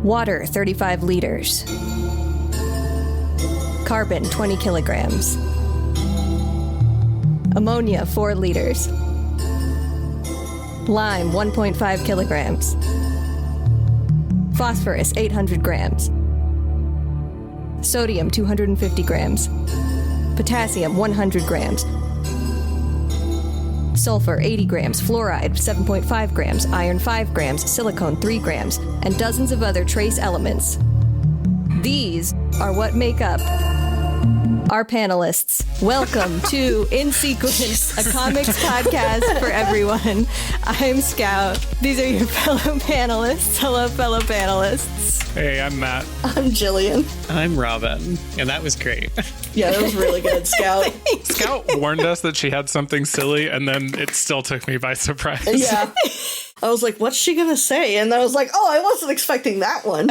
Water, 35 liters. Carbon, 20 kilograms. Ammonia, 4 liters. Lime, 1.5 kilograms. Phosphorus, 800 grams. Sodium, 250 grams. Potassium, 100 grams. Sulfur, 80 grams. Fluoride, 7.5 grams. Iron, 5 grams. Silicone, 3 grams. And dozens of other trace elements. These are what make up our panelists. Welcome to In Sequence, a comics podcast for everyone. I'm Scout. These are your fellow panelists. Hello, fellow panelists. Hey, I'm Matt. I'm Jillian. I'm Robin. And that was great. Yeah, that was really good, Scout. Scout warned us that she had something silly, and then it still took me by surprise. Yeah. I was like, what's she going to say? And I was like, oh, I wasn't expecting that one.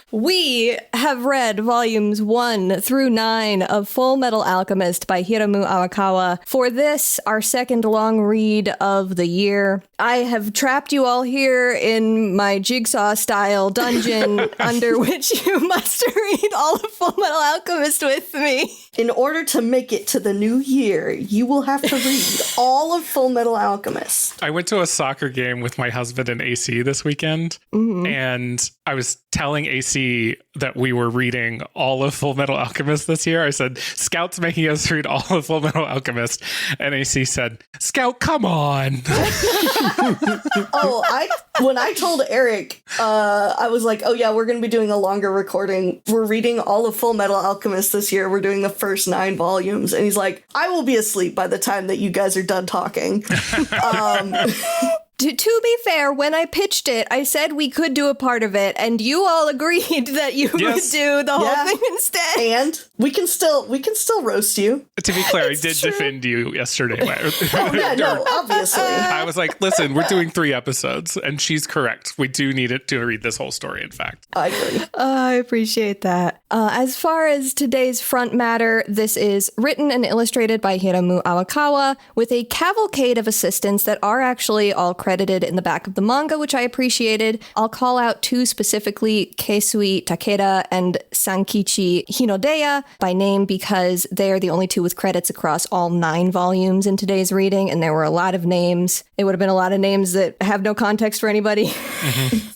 We have read volumes 1 through 9 of Fullmetal Alchemist by Hiromu Arakawa. For this, our second long read of the year, I have trapped you all here in my jigsaw-style dungeon under which you must read all of Fullmetal Alchemist with me. In order to make it to the new year, you will have to read all of Fullmetal Alchemist. I went to a soccer game with my husband and AC this weekend, and I was telling AC that we were reading all of Fullmetal Alchemist this year. I said, Scout's making us read all of Fullmetal Alchemist. And AC said, Scout, come on. When I told Eric, I was like, oh yeah, we're going to be doing a longer recording. We're reading all of Fullmetal Alchemist this year. We're doing the first 9 volumes. And he's like, I will be asleep by the time that you guys are done talking. To be fair, when I pitched it, I said we could do a part of it, and you all agreed that you would do the whole thing instead. And we can still roast you. To be clear, I did defend you yesterday. Oh yeah, no, obviously. I was like, listen, we're doing 3 episodes, and she's correct. We do need it to read this whole story, in fact. I agree. I appreciate that. As far as today's front matter, this is written and illustrated by Hiromu Arakawa, with a cavalcade of assistants that are actually all credited in the back of the manga, which I appreciated. I'll call out 2 specifically, Keisui Takeda and Sankichi Hinodeya, by name because they are the only 2 with credits across all 9 volumes in today's reading, and there were a lot of names. It would have been a lot of names that have no context for anybody.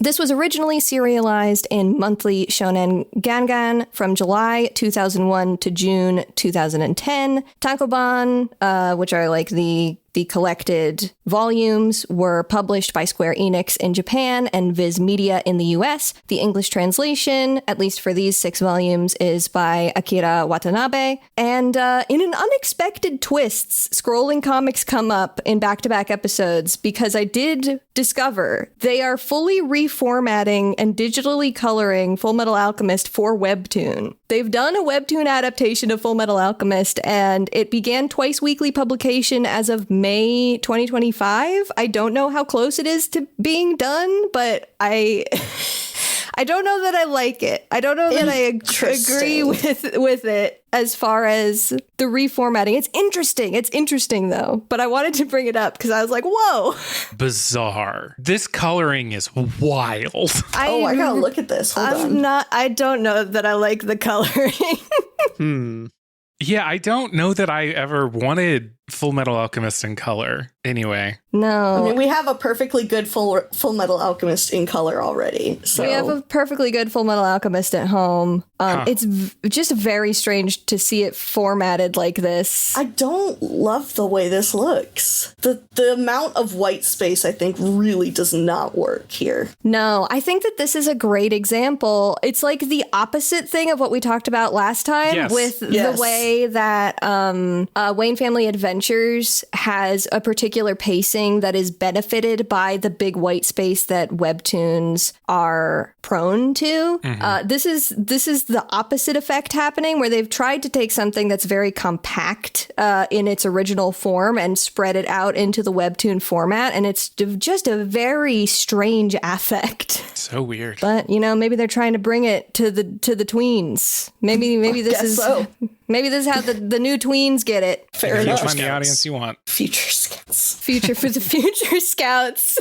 This was originally serialized in monthly Shonen Gangan from July 2001 to June 2010. Tankoban, which are like the collected volumes, were published by Square Enix in Japan and Viz Media in the US. The English translation, at least for these 6 volumes, is by Akira Watanabe. And in an unexpected twists, scrolling comics come up in back-to-back episodes because I did discover they are fully reformatting and digitally coloring Fullmetal Alchemist for Webtoon. They've done a Webtoon adaptation of Fullmetal Alchemist, and it began twice weekly publication as of May 2025. I don't know how close it is to being done, but I don't know that I like it. I don't know that I agree with it as far as the reformatting. It's interesting though. But I wanted to bring it up because I was like, whoa. Bizarre. This coloring is wild. I gotta look at this. Hold on. I don't know that I like the coloring. Yeah, I don't know that I ever wanted Fullmetal Alchemist in color. Anyway. No. I mean, we have a perfectly good Fullmetal Alchemist in color already. So. We have a perfectly good Fullmetal Alchemist at home. It's just very strange to see it formatted like this. I don't love the way this looks. The amount of white space, I think, really does not work here. No, I think that this is a great example. It's like the opposite thing of what we talked about last time with the way that Wayne Family Adventures has a particular pacing that is benefited by the big white space that webtoons are prone to. This is the opposite effect happening, where they've tried to take something that's very compact in its original form and spread it out into the webtoon format, and it's just a very strange affect. So weird. But maybe they're trying to bring it to the tweens. Maybe this is so. Maybe this is how the new tweens get it. Fair enough. Find the audience you want. Future scouts. Future for the future scouts.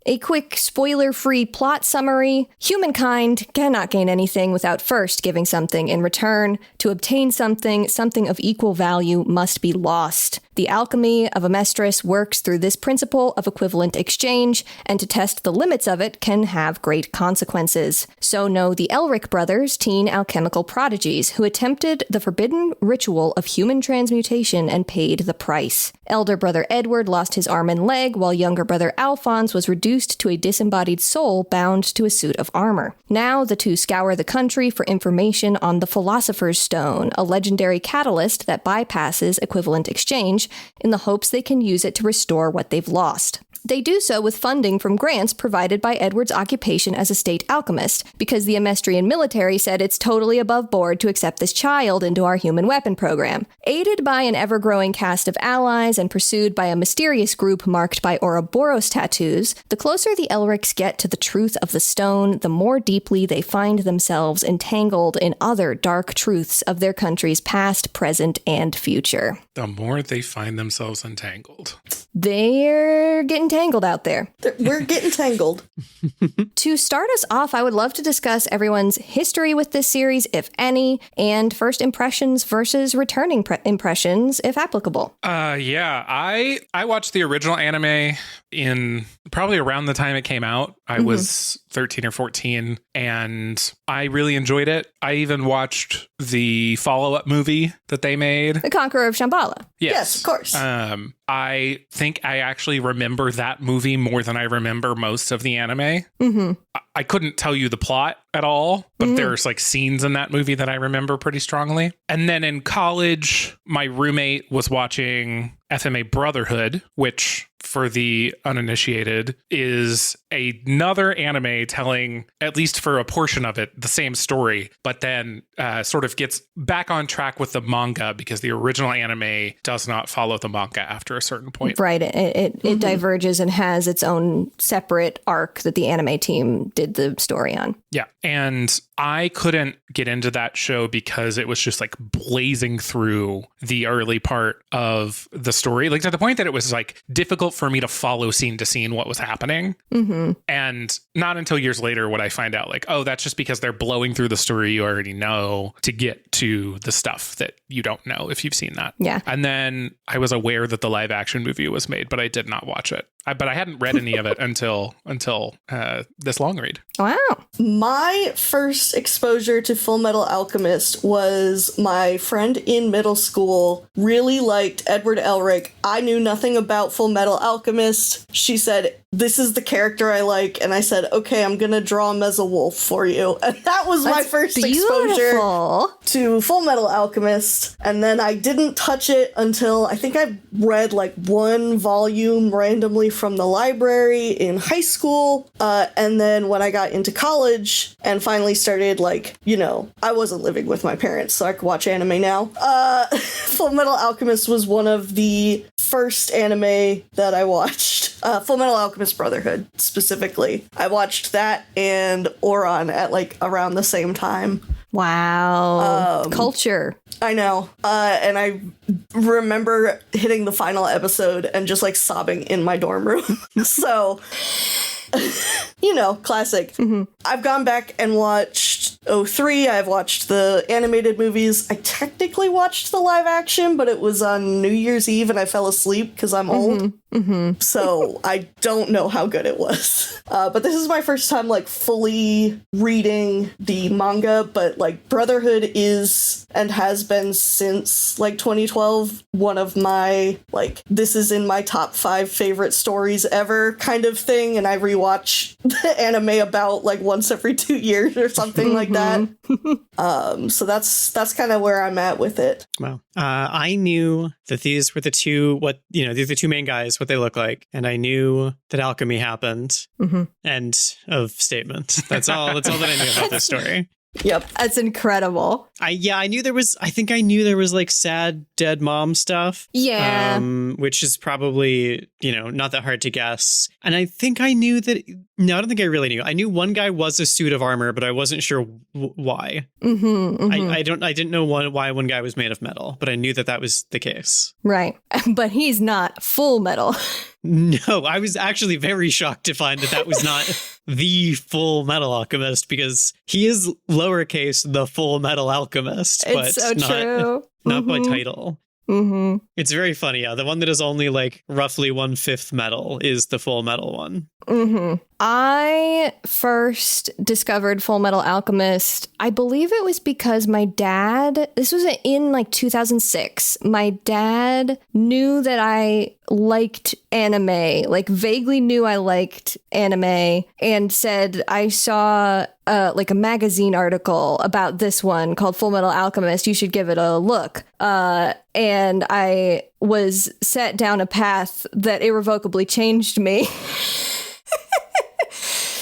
A quick spoiler-free plot summary. Humankind cannot gain anything without first giving something in return. To obtain something of equal value must be lost. The alchemy of Amestris works through this principle of equivalent exchange, and to test the limits of it can have great consequences. So know the Elric brothers, teen alchemical prodigies, who attempted the forbidden ritual of human transmutation and paid the price. Elder brother Edward lost his arm and leg, while younger brother Alphonse was reduced to a disembodied soul bound to a suit of armor. Now the two scour the country for information on the Philosopher's Stone, a legendary catalyst that bypasses equivalent exchange, in the hopes they can use it to restore what they've lost. They do so with funding from grants provided by Edward's occupation as a state alchemist, because the Amestrian military said it's totally above board to accept this child into our human weapon program. Aided by an ever-growing cast of allies and pursued by a mysterious group marked by Ouroboros tattoos, the closer the Elrics get to the truth of the stone, the more deeply they find themselves entangled in other dark truths of their country's past, present, and future. The more they find themselves entangled. They're getting tangled out there. We're getting tangled. To start us off, I would love to discuss everyone's history with this series, if any, and first impressions versus returning impressions, if applicable. Yeah, I watched the original anime in probably around the time it came out. I was 13 or 14, and I really enjoyed it. I even watched the follow-up movie that they made. The Conqueror of Shambhala. Yes, of course. I think I actually remember that movie more than I remember most of the anime. I couldn't tell you the plot at all, but there's like scenes in that movie that I remember pretty strongly. And then in college, my roommate was watching FMA Brotherhood, which for the uninitiated is another anime telling, at least for a portion of it, the same story, but then sort of gets back on track with the manga because the original anime does not follow the manga after a certain point. Right. It diverges and has its own separate arc that the anime team did the story on. Yeah. And I couldn't get into that show because it was just like blazing through the early part of the story, like to the point that it was like difficult for me to follow scene to scene what was happening. And not until years later would I find out like, oh, that's just because they're blowing through the story you already know to get to the stuff that you don't know if you've seen that. Yeah. And then I was aware that the live action movie was made, but I did not watch it. But I hadn't read any of it until this long read. Wow. My first exposure to Fullmetal Alchemist was my friend in middle school really liked Edward Elric. I knew nothing about Fullmetal Alchemist. She said, "This is the character I like." And I said, "Okay, I'm going to draw him as a wolf for you." And that was my first exposure to Fullmetal Alchemist. And then I didn't touch it until I think I read like one volume randomly from the library in high school. And then when I got into college and finally started like, you know, I wasn't living with my parents, so I could watch anime now. Fullmetal Alchemist was one of the first anime that I watched. Fullmetal Alchemist Brotherhood, specifically. I watched that and Oran at like around the same time. Wow. Culture. I know. And I remember hitting the final episode and just like sobbing in my dorm room. So, you know, classic. I've gone back and watched 03. I've watched the animated movies. I technically watched the live action, but it was on New Year's Eve and I fell asleep because I'm old. So I don't know how good it was. But this is my first time like fully reading the manga, but like Brotherhood is and has been since like 2012 one of my like this is in my top 5 favorite stories ever kind of thing, and I rewatch the anime about like once every 2 years or something like that. So that's kind of where I'm at with it. Wow. I knew that these were the two these are the two main guys, what they look like, and I knew that alchemy happened. End of statement. That's all that I knew about this story. Yep. That's incredible. I knew there was like sad dead mom stuff. Yeah. Which is probably, not that hard to guess. And I think I knew that, no, I don't think I really knew. I knew one guy was a suit of armor, but I wasn't sure why. I didn't know why one guy was made of metal, but I knew that was the case. Right. But he's not full metal. No, I was actually very shocked to find that was not the Fullmetal Alchemist, because he is lowercase the Fullmetal Alchemist, but It's so true. Not by title. Mm-hmm. It's very funny. Yeah, the one that is only like roughly 1/5 metal is the Fullmetal one. Mm-hmm. I first discovered Fullmetal Alchemist, I believe it was because my dad, this was in like 2006, my dad knew that I liked anime, like vaguely knew I liked anime, and said, I saw like a magazine article about this one called Fullmetal Alchemist, you should give it a look. And I was set down a path that irrevocably changed me.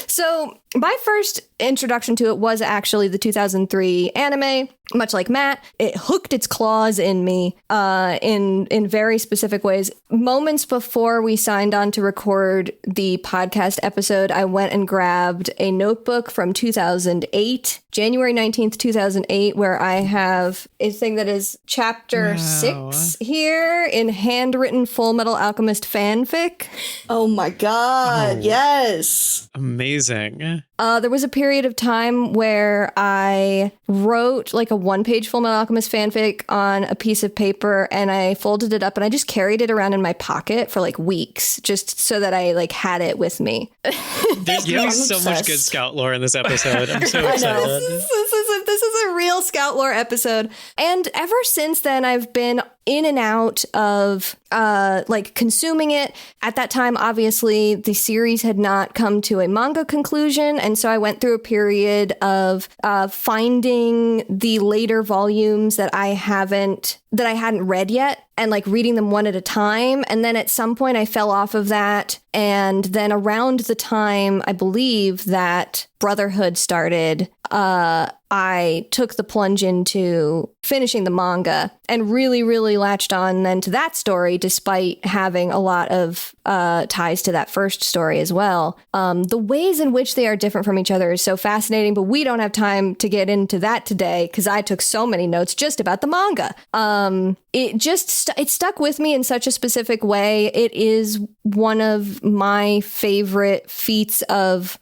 So my first introduction to it was actually the 2003 anime. Much like Matt, it hooked its claws in me in very specific ways. Moments before we signed on to record the podcast episode, I went and grabbed a notebook from 2008, January 19th, 2008, where I have a thing that is chapter 6 here in handwritten Fullmetal Alchemist fanfic. Oh my god, yes. Amazing. There was a period of time where I wrote like a one-page Fullmetal Alchemist fanfic on a piece of paper, and I folded it up and I just carried it around in my pocket for like weeks, just so that I like had it with me. There's getting so much good Scout lore in this episode. I'm so excited. This is a real Scout lore episode. And ever since then, I've been in and out of like consuming it. At that time, obviously, the series had not come to a manga conclusion, and so I went through a period of finding the later volumes that I hadn't read yet, and like reading them one at a time. And then at some point I fell off of that. And then around the time, I believe, that Brotherhood started, I took the plunge into finishing the manga and really, really latched on then to that story, despite having a lot of ties to that first story as well. The ways in which they are different from each other is so fascinating, but we don't have time to get into that today because I took so many notes just about the manga. It just it stuck with me in such a specific way. It is one of my favorite feats of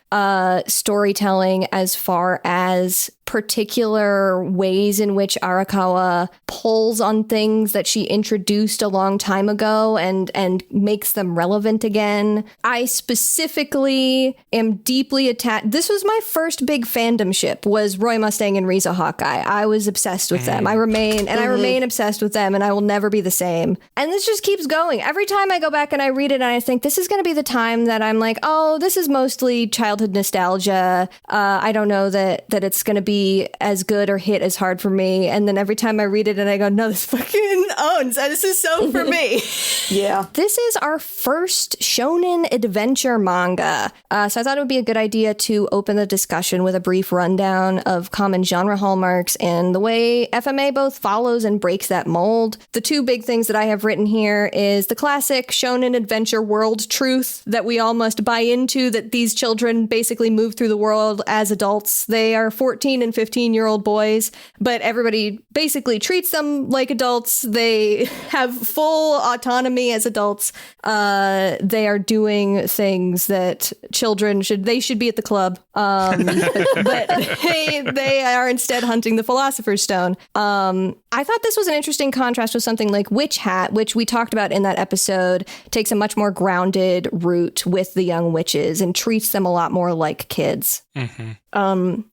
storytelling as far as particular ways in which Arakawa pulls on things that she introduced a long time ago and makes them relevant again. I specifically am deeply attached. This was my first big fandom ship, was Roy Mustang and Riza Hawkeye. I was obsessed with them. I remain obsessed with them, and I will never be the same. And this just keeps going. Every time I go back and I read it and I think this is going to be the time that I'm like, oh, this is mostly childhood nostalgia. I don't know that it's going to be as good or hit as hard for me. And then every time I read it and I go, no, this fucking owns. This is so for me. Yeah. This is our first shonen adventure manga. So I thought it would be a good idea to open the discussion with a brief rundown of common genre hallmarks and the way FMA both follows and breaks that mold. The two big things that I have written here is the classic shonen adventure world truth that we all must buy into, that these children basically move through the world as adults. They are 14 and 15-year-old boys, but everybody basically treats them like adults. They have full autonomy as adults. They are doing things that children should be at the club. But they are instead hunting the Philosopher's Stone. I thought this was an interesting contrast with something like Witch Hat, which we talked about in that episode, takes a much more grounded route with the young witches and treats them a lot more like kids. Mm-hmm.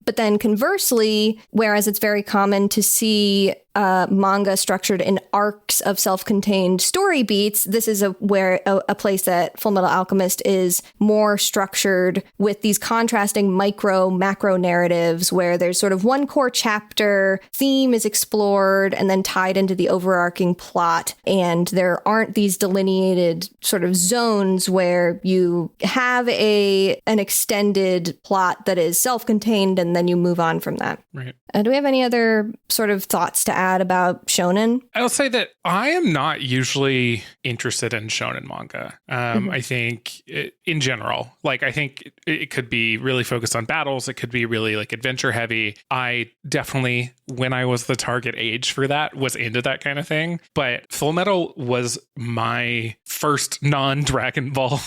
But then conversely, whereas it's very common to see manga structured in arcs of self-contained story beats, this is a place that Fullmetal Alchemist is more structured with these contrasting macro narratives where there's sort of one core chapter, theme is explored and then tied into the overarching plot, and there aren't these delineated sort of zones where you have an extended plot that is self-contained and then you move on from that. Right. Do we have any other sort of thoughts to add add about shonen? I'll say that I am not usually interested in shonen manga. I think in general, like I think it could be really focused on battles. It could be really like adventure heavy. I definitely, when I was the target age for that, was into that kind of thing. But Fullmetal was my first non-Dragon Ball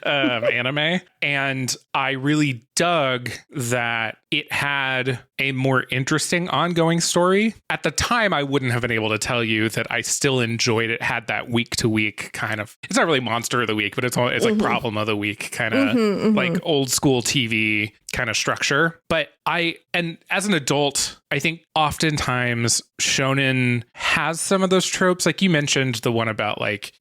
anime. And I really dug that it had a more interesting ongoing story. At the time, I wouldn't have been able to tell you that I still enjoyed it, had that week to week kind of, it's not really monster of the week, but it's like problem of the week kind of like old school TV kind of structure. But and as an adult, I think oftentimes shonen has some of those tropes. Like you mentioned the one about like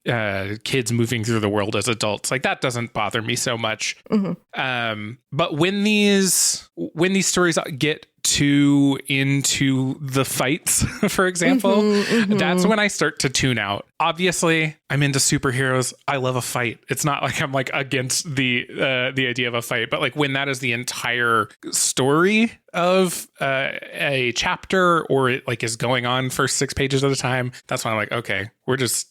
kids moving through the world as adults. Like that doesn't bother me so much. But when these stories get too into the fights, for example, that's when I start to tune out. Obviously, I'm into superheroes. I love a fight. It's not like I'm like against the idea of a fight, but like when that is the entire story of a chapter, or it like is going on for 6 pages at a time, that's when I'm like, okay,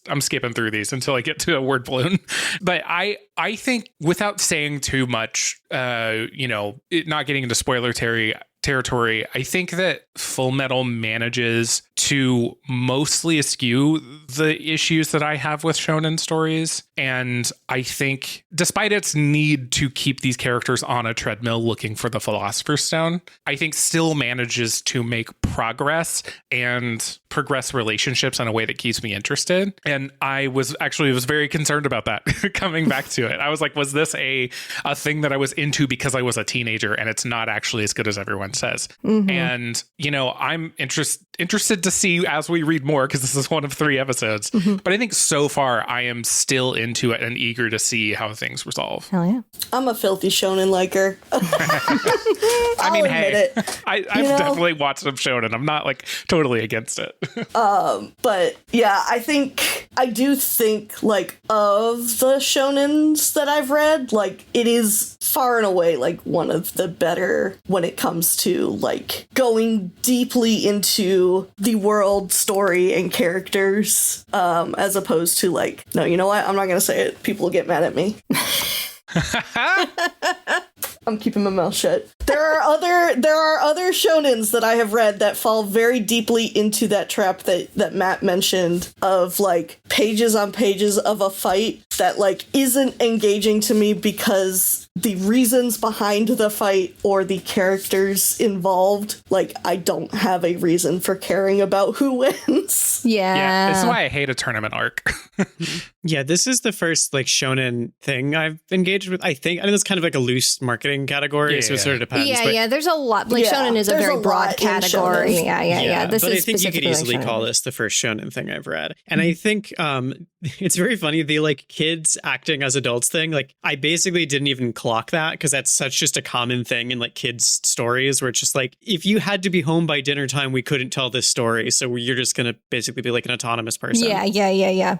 I'm skipping through these until I get to a word balloon. But I think, without saying too much, not getting into spoiler territory, I think that Fullmetal manages to mostly eschew the issues that I have with shonen stories. And I think, despite its need to keep these characters on a treadmill looking for the Philosopher's Stone, I think still manages to make progress and progress relationships in a way that keeps me interested. And I was very concerned about that coming back to it. I was like, was this a thing that I was into because I was a teenager and it's not actually as good as everyone says? And, I'm interested to see as we read more, because this is one of 3 episodes. But I think so far I am still into it and eager to see how things resolve. Hell yeah. I'm a filthy shonen liker. I'll admit it. I've definitely watched some shonen. I'm not like totally against it. But yeah, I do think like of the shonens that I've read, like it is far and away like one of the better when it comes to like going deeply into the world, story, and characters, as opposed to like, no, you know what? I'm not gonna say it. People will get mad at me. I'm keeping my mouth shut. There are other shonens that I have read that fall very deeply into that trap that Matt mentioned, of like pages on pages of a fight that like isn't engaging to me because the reasons behind the fight or the characters involved, like I don't have a reason for caring about who wins. Yeah. This is why I hate a tournament arc. Yeah, this is the first like shonen thing I've engaged with. I know it's kind of like a loose marketing category, so it sort of depends. Yeah, there's a lot. Like shonen is a very broad category. Yeah. But I think you could easily call this the first shonen thing I've read. And I think it's very funny, the like kids acting as adults thing. Like I basically didn't even clock that, because that's such just a common thing in like kids stories, where it's just like, if you had to be home by dinner time, we couldn't tell this story, so you're just gonna basically be like an autonomous person. Yeah.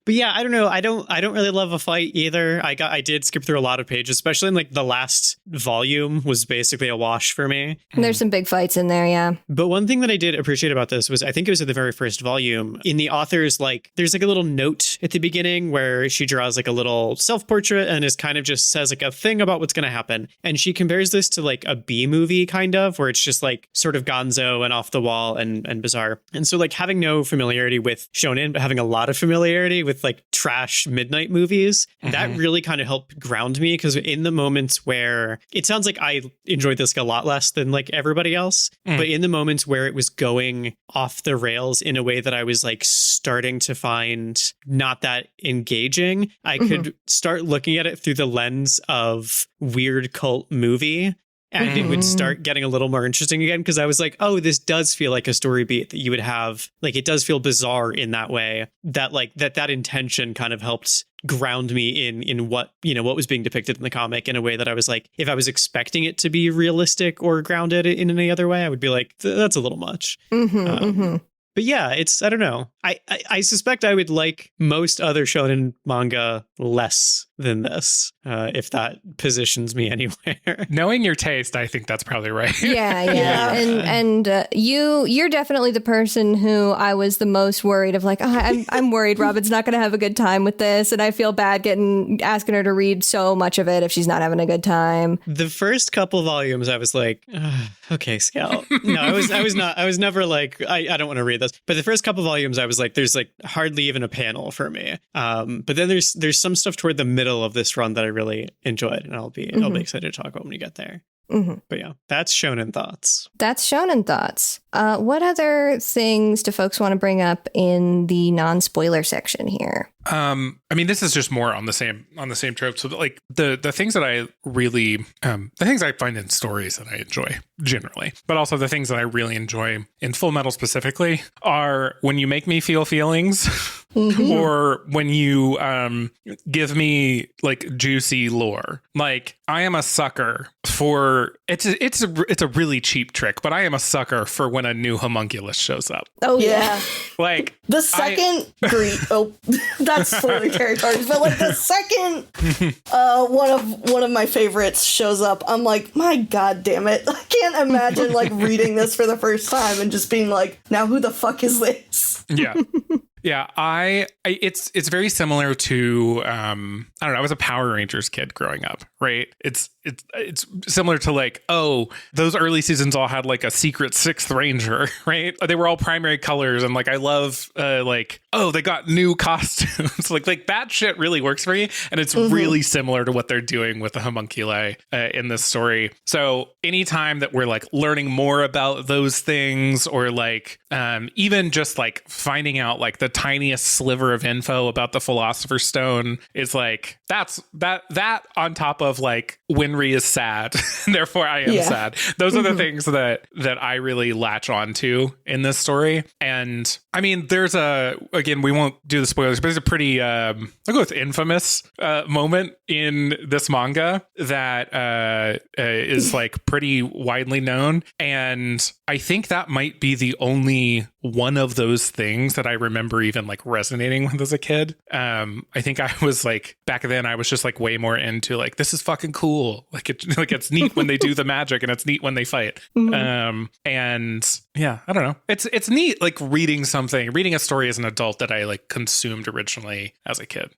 But yeah, I don't know. I don't really love a fight either. I did skip through a lot of pages, especially in like the last volume was basically a wash for me. There's some big fights in there, yeah. But one thing that I did appreciate about this was, I think it was at the very first volume, in the author's like, there's like a little note at the beginning where she draws like a little self-portrait and is kind of just says like a thing about what's going to happen. And she compares this to like a B movie kind of, where it's just like sort of gonzo and off the wall and bizarre. And so like having no familiarity with shonen, but having a lot of familiarity with like trash midnight movies, that really kind of helped ground me, because in the moments where it sounds like I enjoyed this a lot less than like everybody else, but in the moments where it was going off the rails in a way that I was like starting to find not that engaging, I could start looking at it through the lens of weird cult movie. And it would start getting a little more interesting again, because I was like, oh, this does feel like a story beat that you would have. Like, it does feel bizarre in that way, that like that intention kind of helped ground me in what, what was being depicted in the comic, in a way that I was like, if I was expecting it to be realistic or grounded in any other way, I would be like, that's a little much. But yeah, I don't know. I suspect I would like most other shonen manga less than this, if that positions me anywhere. Knowing your taste, I think that's probably right. Yeah. And you're definitely the person who I was the most worried of, like, I'm worried Robin's not going to have a good time with this, and I feel bad asking her to read so much of it if she's not having a good time. The first couple volumes, I was like, okay, Scout. No, I was never like, I don't want to read this. But the first couple volumes, I was like, there's like hardly even a panel for me. But then there's some stuff toward the middle of this run that I really enjoyed, and I'll be excited to talk about when we get there. But yeah, that's Shonen Thoughts. What other things do folks want to bring up in the non-spoiler section here? I mean, this is just more on the same trope. So like the things that I really, the things I find in stories that I enjoy generally, but also the things that I really enjoy in Fullmetal specifically are when you make me feel feelings or when you give me like juicy lore. Like I am a sucker for it's a really cheap trick, but I am a sucker for when a new homunculus shows up. Oh yeah. Like the second that's spoiler territory, but like the second one of my favorites shows up, I'm like, my god damn it. I can't imagine like reading this for the first time and just being like, now who the fuck is this? Yeah. Yeah, it's very similar to I don't know, I was a Power Rangers kid growing up, right? It's similar to like, oh, those early seasons all had like a secret sixth ranger, right? They were all primary colors, and like I love like, oh, they got new costumes. like that shit really works for me, and it's really similar to what they're doing with the homunculi in this story. So anytime that we're like learning more about those things, or like even just like finding out like the tiniest sliver of info about the Philosopher's Stone is like, that on top of like Winry is sad, therefore I am sad. Those are the things that I really latch on to in this story. And I mean, there's again, we won't do the spoilers, but there's a pretty I'll go with infamous moment in this manga that is like pretty widely known, and I think that might be the only one of those things that I remember even like resonating with as a kid. I think I was like, back then I was just like way more into like, this is fucking cool. Like it's neat when they do the magic, and it's neat when they fight. And yeah, I don't know. It's neat like reading a story as an adult that I like consumed originally as a kid.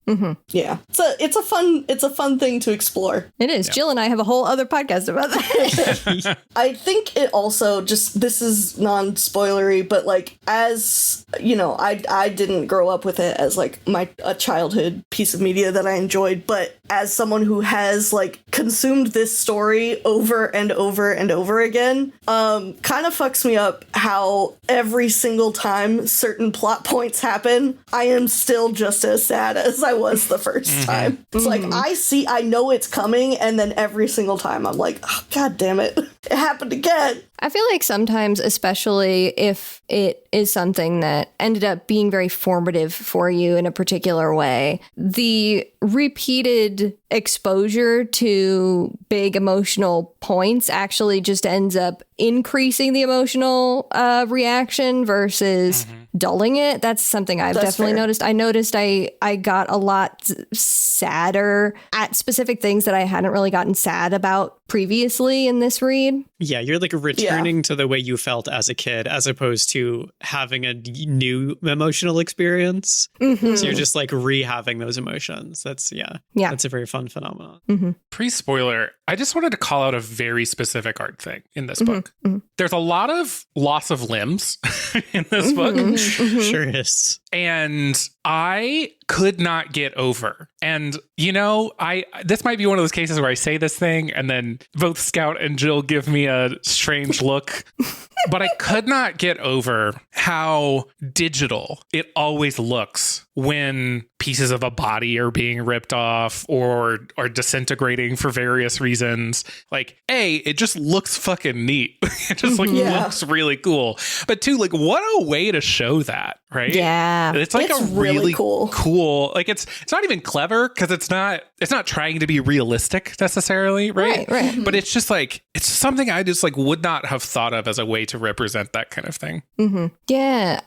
Yeah. It's a fun thing to explore. It is. Yeah. Jill and I have a whole other podcast about that. I think it also just, this is non-spoilery, but like, as you know, I didn't grow up with it as like a childhood piece of media that I enjoyed, but as someone who has like consumed this story over and over and over again, kind of fucks me up how every single time certain plot points happen, I am still just as sad as I was the first time. It's like, I know it's coming, and then every single time I'm like, oh, god damn it, it happened again. I feel like sometimes, especially if it is something that ended up being very formative for you in a particular way, the repeated exposure to big emotional points actually just ends up increasing the emotional reaction versus dulling it. That's something I've definitely noticed. I noticed I got a lot sadder at specific things that I hadn't really gotten sad about previously in this read. Yeah, you're like returning to the way you felt as a kid, as opposed to having a new emotional experience. So you're just like rehaving those emotions. That's a very fun phenomenon. Pre-spoiler, I just wanted to call out a very specific art thing in this book. There's a lot of loss of limbs in this book. Sure is. And I could not get over. And, you know, this might be one of those cases where I say this thing and then both Scout and Jill give me a strange look. But I could not get over how digital it always looks when pieces of a body are being ripped off or are disintegrating for various reasons. Like, A, it just looks fucking neat. It just like looks really cool. But two, like, what a way to show that, right? Yeah. It's like a really cool. Like it's not even clever because it's not it's not trying to be realistic necessarily, right? Right. But it's just like, it's something I just like would not have thought of as a way to represent that kind of thing. Yeah,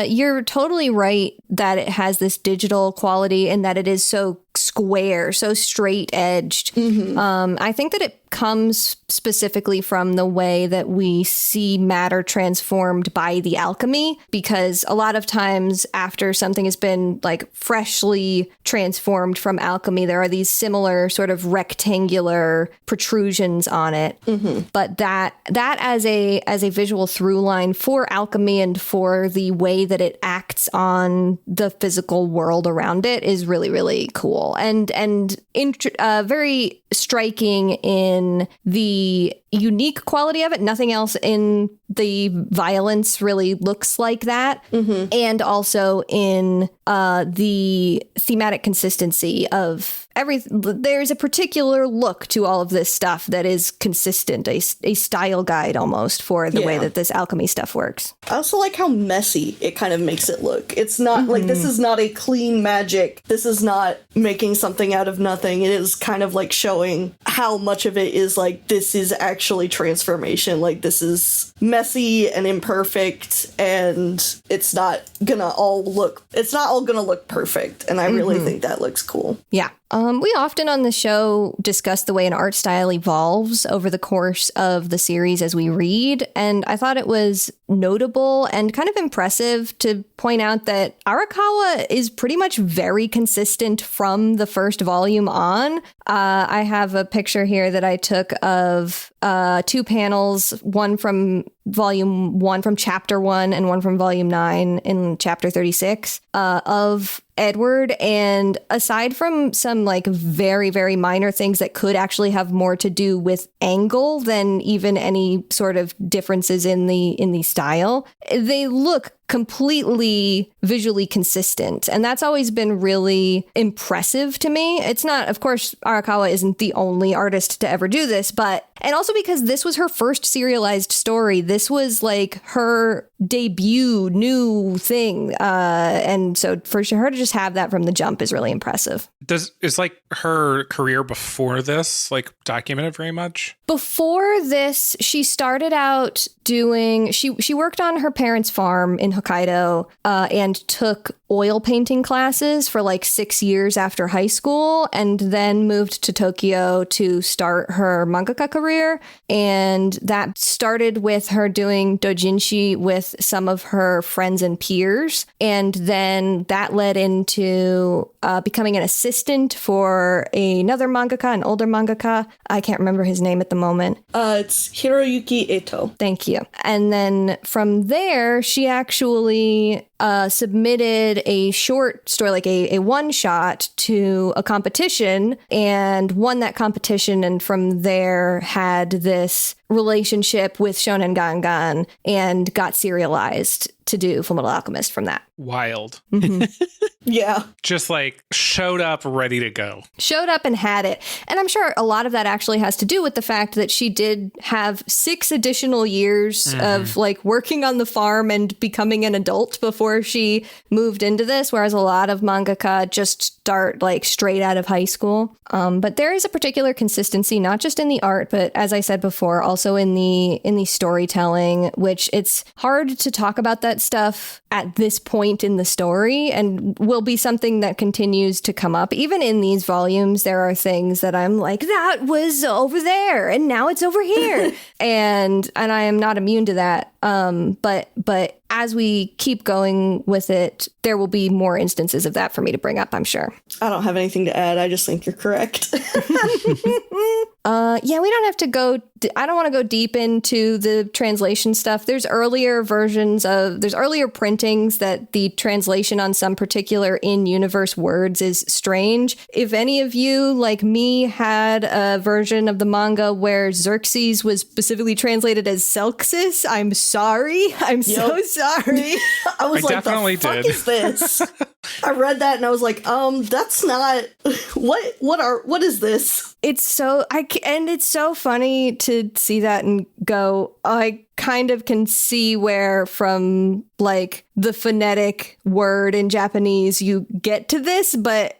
you're totally right that it has this digital quality and that it is so square, so straight edged. I think that it comes specifically from the way that we see matter transformed by the alchemy, because a lot of times after something has been like freshly transformed from alchemy, there are these similar sort of rectangular protrusions on it. But that as a visual through line for alchemy and for the way that it acts on the physical world around it is really, really cool and very striking in the unique quality of it. Nothing else in the violence really looks like that. And also in the thematic consistency of there's a particular look to all of this stuff that is consistent, a style guide almost for the way that this alchemy stuff works. I also like how messy it kind of makes it look. It's not like, this is not a clean magic. This is not making something out of nothing. It is kind of like showing how much of it is like, this is actually transformation. Like, this is messy and imperfect, and it's not all gonna look perfect. And I really think that looks cool. Yeah. We often on the show discuss the way an art style evolves over the course of the series as we read, and I thought it was notable and kind of impressive to point out that Arakawa is pretty much very consistent from the first volume on. I have a picture here that I took of two panels, one from volume 1 from chapter 1 and one from volume 9 in chapter 36 of Edward. And aside from some like very, very minor things that could actually have more to do with angle than even any sort of differences in the style, they look completely visually consistent. And that's always been really impressive to me. It's not, of course, Arakawa isn't the only artist to ever do this, and also because this was her first serialized story. This was like her debut new thing. And so for her to just have that from the jump is really impressive. Is like her career before this like documented very much? Before this, she started out doing, she worked on her parents' farm in Hokkaido and took oil painting classes for like 6 years after high school, and then moved to Tokyo to start her mangaka career. And that started with her doing doujinshi with some of her friends and peers. And then that led into becoming an assistant for another mangaka, an older mangaka. I can't remember his name at the moment. It's Hiroyuki Eto. Thank you. And then from there, she actually submitted a short story, like a one shot, to a competition and won that competition. And from there had this relationship with Shonen Gangan and got serialized to do Fullmetal Alchemist from that. Wild. Yeah. Just like showed up ready to go. Showed up and had it. And I'm sure a lot of that actually has to do with the fact that she did have 6 additional years of like working on the farm and becoming an adult before she moved into this, whereas a lot of mangaka just start like straight out of high school. But there is a particular consistency, not just in the art, but as I said before, also in the storytelling, which it's hard to talk about that stuff at this point in the story, and will be something that continues to come up. Even in these volumes, there are things that I'm like, that was over there and now it's over here. and I am not immune to that. But as we keep going with it, there will be more instances of that for me to bring up, I'm sure. I don't have anything to add. I just think you're correct. Yeah, we don't have to go. I don't want to go deep into the translation stuff. There's earlier printings that the translation on some particular in-universe words is strange. If any of you, like me, had a version of the manga where Xerxes was specifically translated as Celxis, I'm sorry. I'm so sorry. I was like, definitely the fuck did. is this? I read that and I was like, that's not what is this? It's so it's so funny to see that and go, I kind of can see where from like the phonetic word in Japanese you get to this, but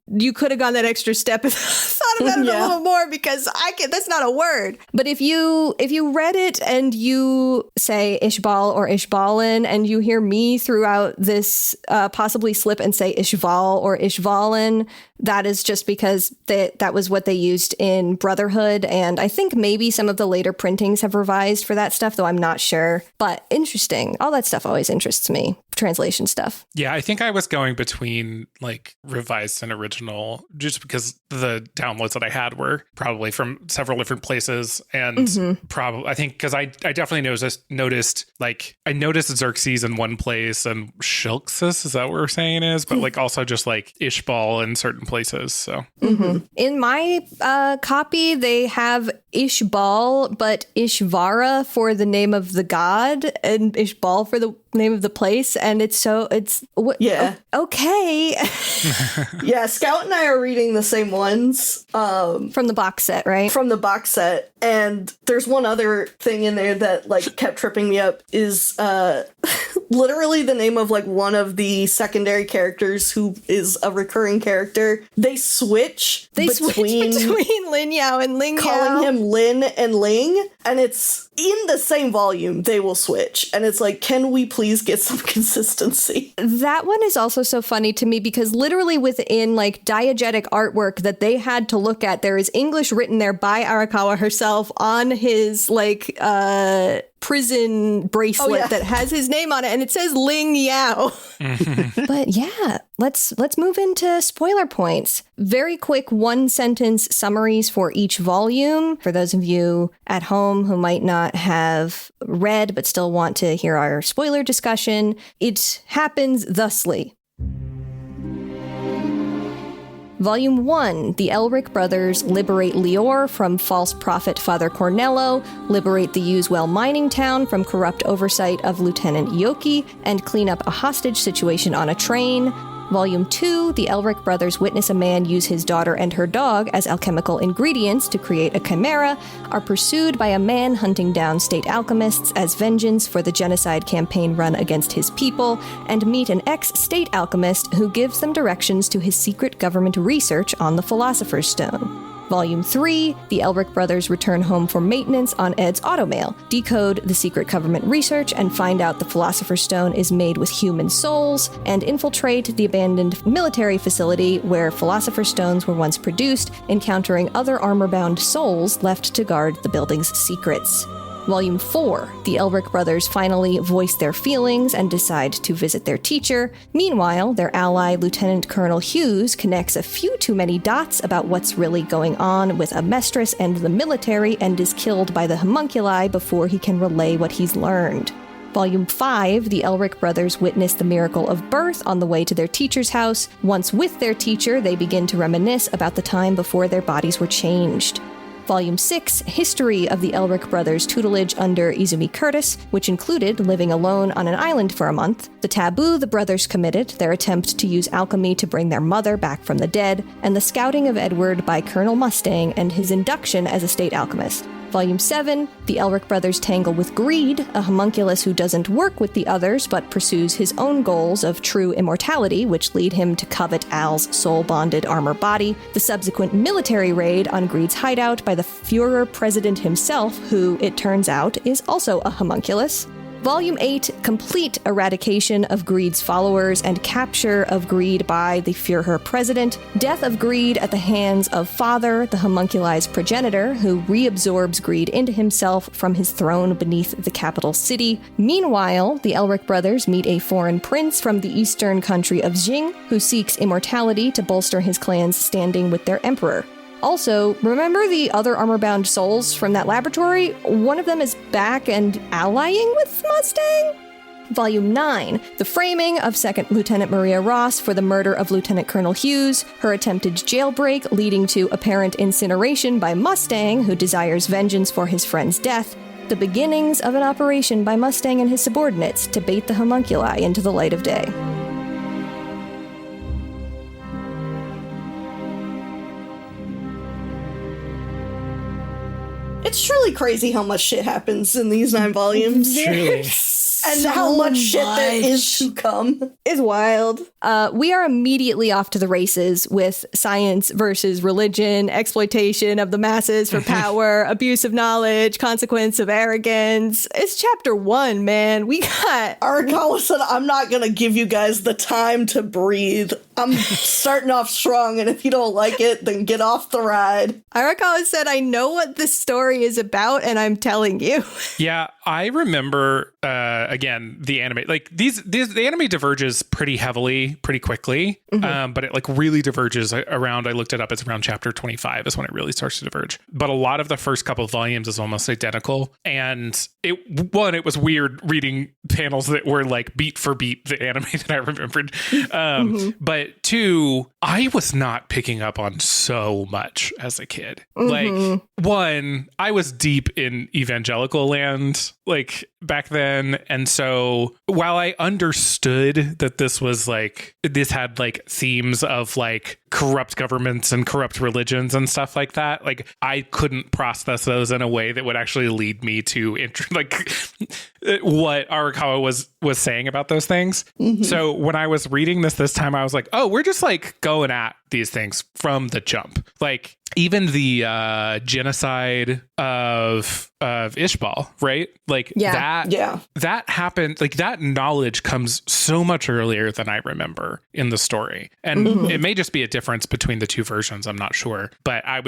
you could have gone that extra step and thought about it a little more, because that's not a word. But if you read it and you say Ishbal or Ishbalin, and you hear me throughout this possibly slip and say Ishval or Ishvalin, that is just because that was what they used in Brotherhood, and I think maybe some of the later printings have revised for that stuff, though I'm not sure. But interesting. All that stuff always interests me. Translation stuff. Yeah, I think I was going between like revised and original, just because the downloads that I had were probably from several different places, and probably I think because I definitely noticed like I noticed Xerxes in one place and Shilxus, is that what we're saying is, but like also just like Ishbal in certain places. So in my copy they have Ishbal but Ishvara for the name of the god and Ishbal for the name of the place, and okay. Yeah, Scout and I are reading the same ones from the box set, right? From the box set, and there's one other thing in there that like kept tripping me up is literally the name of like one of the secondary characters who is a recurring character. They switch between Lin Yao and Ling Yao, calling him Lin and Ling, and it's in the same volume they will switch, and it's like, can we please get some consistency? That one is also so funny to me because literally within like diegetic artwork that they had to look at, there is English written there by Arakawa herself on his like prison bracelet that has his name on it, and it says Ling Yao. But yeah, let's move into spoiler points. Very quick 1-sentence summaries for each volume for those of you at home who might not have read but still want to hear our spoiler discussion. It happens thusly. Volume 1, the Elric brothers liberate Lior from false prophet Father Cornello, liberate the Uswell mining town from corrupt oversight of Lieutenant Yoki, and clean up a hostage situation on a train. Volume 2, the Elric brothers witness a man use his daughter and her dog as alchemical ingredients to create a chimera, are pursued by a man hunting down state alchemists as vengeance for the genocide campaign run against his people, and meet an ex-state alchemist who gives them directions to his secret government research on the Philosopher's Stone. Volume 3, the Elric brothers return home for maintenance on Ed's automail, decode the secret government research and find out the Philosopher's Stone is made with human souls, and infiltrate the abandoned military facility where Philosopher's Stones were once produced, encountering other armor-bound souls left to guard the building's secrets. Volume 4, the Elric brothers finally voice their feelings and decide to visit their teacher. Meanwhile, their ally, Lieutenant Colonel Hughes, connects a few too many dots about what's really going on with Amestris and the military and is killed by the homunculi before he can relay what he's learned. Volume 5, the Elric brothers witness the miracle of birth on the way to their teacher's house. Once with their teacher, they begin to reminisce about the time before their bodies were changed. Volume 6, History of the Elric brothers' tutelage under Izumi Curtis, which included living alone on an island for a month, the taboo the brothers committed, their attempt to use alchemy to bring their mother back from the dead, and the scouting of Edward by Colonel Mustang and his induction as a state alchemist. Volume 7, the Elric brothers tangle with Greed, a homunculus who doesn't work with the others but pursues his own goals of true immortality, which lead him to covet Al's soul-bonded armor body, the subsequent military raid on Greed's hideout by the Führer president himself, who, it turns out, is also a homunculus. Volume 8, complete eradication of Greed's followers and capture of Greed by the Führer president, death of Greed at the hands of Father, the homunculi's progenitor, who reabsorbs Greed into himself from his throne beneath the capital city. Meanwhile, the Elric brothers meet a foreign prince from the eastern country of Jing, who seeks immortality to bolster his clan's standing with their emperor. Also, remember the other armor-bound souls from that laboratory? One of them is back and allying with Mustang? Volume 9, the framing of 2nd Lieutenant Maria Ross for the murder of Lieutenant Colonel Hughes, her attempted jailbreak leading to apparent incineration by Mustang, who desires vengeance for his friend's death, the beginnings of an operation by Mustang and his subordinates to bait the homunculi into the light of day. It's truly crazy how much shit happens in these 9 volumes. Truly. And how much shit there is to come. It's wild. We are immediately off to the races with science versus religion, exploitation of the masses for power, abuse of knowledge, consequence of arrogance. It's chapter 1, man. We got... Arakawa said, I'm not going to give you guys the time to breathe. I'm starting off strong, and if you don't like it, then get off the ride. Arakawa said, I know what this story is about, and I'm telling you. Yeah, I remember, again, the anime, like the anime diverges pretty heavily, pretty quickly, but it like really diverges around, I looked it up, it's around chapter 25 is when it really starts to diverge. But a lot of the first couple of volumes is almost identical. And it was weird reading panels that were like beat for beat the anime that I remembered. But 2, I was not picking up on so much as a kid. Like 1, I was deep in evangelical land like back then. And so while I understood that this was like, this had like themes of like corrupt governments and corrupt religions and stuff like that, like I couldn't process those in a way that would actually lead me to like what Arakawa was saying about those things. So when I was reading this time, I was like, oh, we're just like going at these things from the jump. Like even the genocide of Ishbal, right? Like that happened, like that knowledge comes so much earlier than I remember in the story. And it may just be a difference between the 2 versions, I'm not sure. But I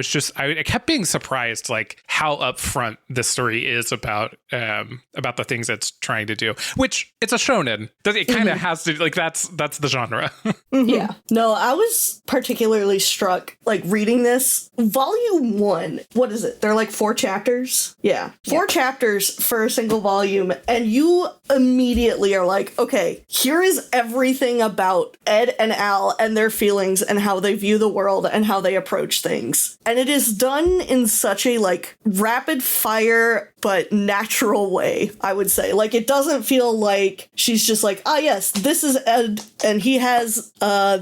kept being surprised like how upfront this story is about the things it's trying to do, which it's a shonen. It kind of has to, like that's the genre. Yeah. No, I was particularly struck like reading this. Volume 1, what is it? They're like 4 chapters. Yeah. 4 chapters for a single volume. And you immediately are like, okay, here is everything about Ed and Al and their feelings and how they view the world and how they approach things. And it is done in such a like rapid fire but natural way, I would say. Like it doesn't feel like she's just like, ah, yes, this is Ed and he has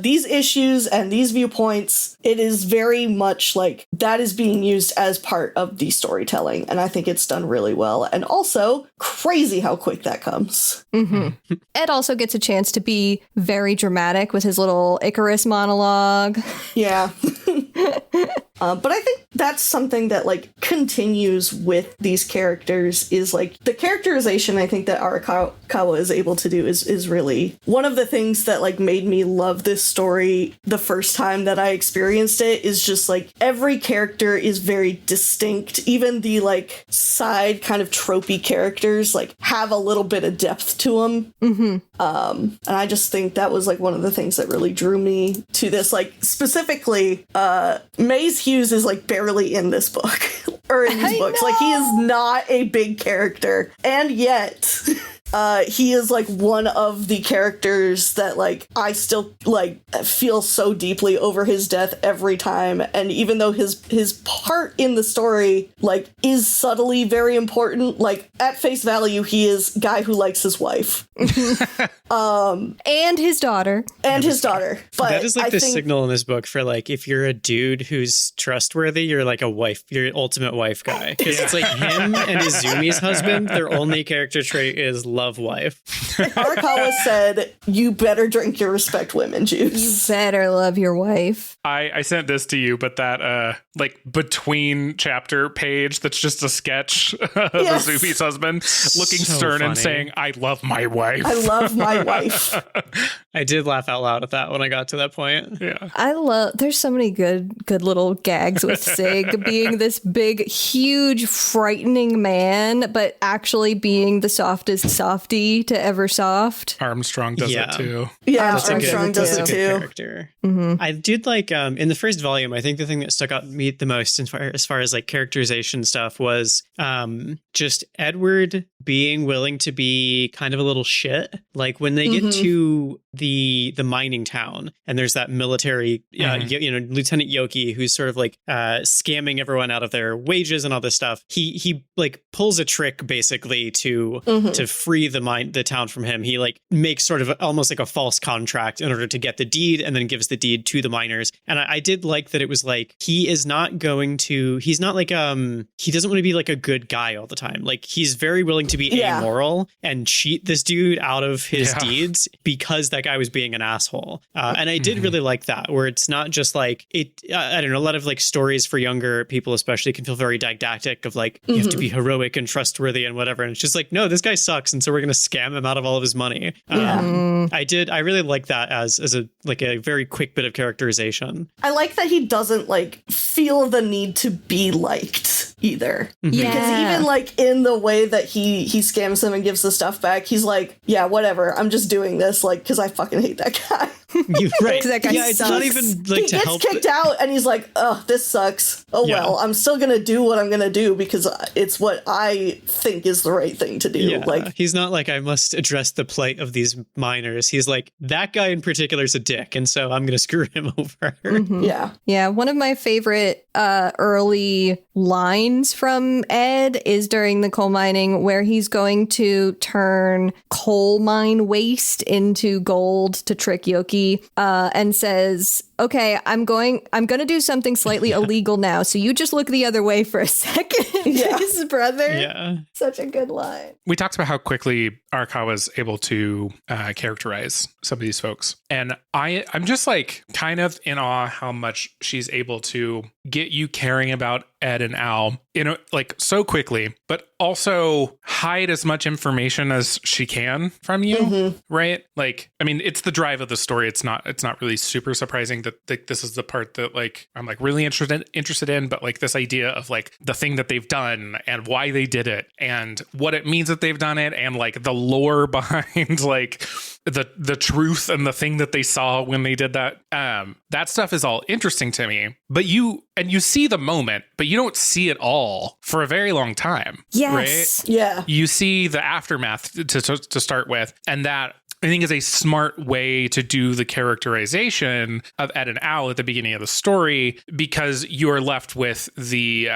these issues and these viewpoints. It is very much like that is being used as part of the storytelling. And I think it's done really well. And also crazy how quick that comes. Ed also gets a chance to be very dramatic with his little Icarus monologue. Yeah. But I think that's something that like continues with these characters is like the characterization I think that Arakawa is able to do is really one of the things that like made me love this story the first time that I experienced it is just like every character is very distinct. Even the like side kind of tropey characters like have a little bit of depth to them. And I just think that was like one of the things that really drew me to this. Like specifically, Maze Hughes is like barely in this book or in these books. Like he is not a big character, and yet he is like one of the characters that like I still like feel so deeply over his death every time. And even though his part in the story like is subtly very important, like at face value he is guy who likes his wife and his daughter but that is like the signal in this book for like if you're a dude who's trustworthy, you're like a wife, you're an ultimate wife guy, because it's like him and Izumi's husband, their only character trait is love wife. Arakawa said, you better drink your respect women juice. You better love your wife. I sent this to you, but that like between chapter page that's just a sketch of Izumi's husband looking so stern funny. And saying, I love my wife. I love my wife. I did laugh out loud at that when I got to that point. Yeah. There's so many good little gags with Sig being this big, huge, frightening man, but actually being the softest softie to ever soft. Armstrong does it too. Yeah, Armstrong does it too. Character. I did like in the first volume, I think the thing that stuck out me the most as far as like characterization stuff was just Edward being willing to be kind of a little shit. Like when they get to the mining town, and there's that military, Lieutenant Yoki, who's sort of like scamming everyone out of their wages and all this stuff. He like pulls a trick basically to free the town from him. He like makes sort of almost like a false contract in order to get the deed, and then gives the deed to the miners. And I did like that it was like he's not like he doesn't want to be like a good guy all the time. Like he's very willing to be amoral and cheat this dude out of his deeds because that guy was being an asshole. And I did really like that, where it's not just like I don't know, a lot of like stories for younger people especially can feel very didactic of like you have to be heroic and trustworthy and whatever, and it's just like, no, this guy sucks, and so we're gonna scam him out of all of his money. I really like that as a very quick bit of characterization. I like that he doesn't like feel the need to be liked either. Because even like in the way that he scams him and gives the stuff back, he's like, yeah, whatever, I'm just doing this like because I fucking hate that guy. Right. That guy it's not even like he gets kicked out and he's like, oh, this sucks. Oh well, I'm still gonna do what I'm gonna do because it's what I think is the right thing to do. Yeah. Like he's not like, I must address the plight of these miners. He's like, that guy in particular is a dick, and so I'm gonna screw him over. Yeah, one of my favorite early lines from Ed is during the coal mining, where he's going to turn coal mine waste into gold to trick Yoki, and says, okay, I'm going to do something slightly illegal now, so you just look the other way for a second. His brother. Yeah. Such a good line. We talked about how quickly Arakawa was able to characterize some of these folks. And I'm just like kind of in awe how much she's able to get you caring about Ed and Al, like so quickly, but also hide as much information as she can from you, right? Like, I mean, it's the drive of the story. It's not really super surprising that this is the part that like I'm like really interested in, but like this idea of like the thing that they've done and why they did it and what it means that they've done it and like the lore behind like the truth and the thing that they saw when they did that. That stuff is all interesting to me, but you see the moment, but you don't see it all for a very long time. Yes. Right? Yeah. You see the aftermath to start with, and that I think is a smart way to do the characterization of Ed and Al at the beginning of the story, because you are left with the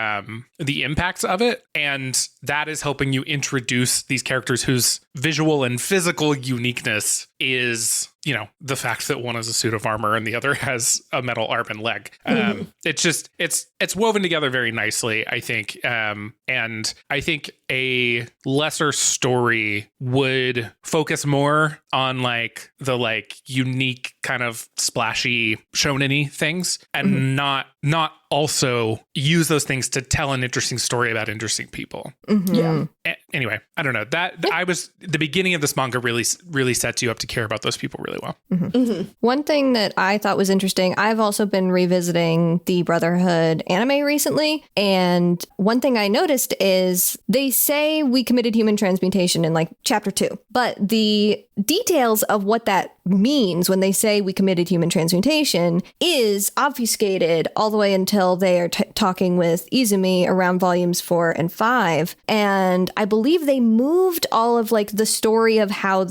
impacts of it, and that is helping you introduce these characters whose visual and physical uniqueness is, the fact that one has a suit of armor and the other has a metal arm and leg. It's just, it's woven together very nicely, I think. And I think a lesser story would focus more on like the like unique kind of splashy shonen-y things and not also use those things to tell an interesting story about interesting people. Yeah. Anyway, I don't know. I was the beginning of this manga really sets you up to care about those people really well. One thing that I thought was interesting, I've also been revisiting the Brotherhood anime recently, and one thing I noticed is they say we committed human transmutation in like chapter 2, but the details of what that means when they say we committed human transmutation is obfuscated all the way until they are talking with Izumi around volumes 4 and 5. And I believe they moved all of like the story of how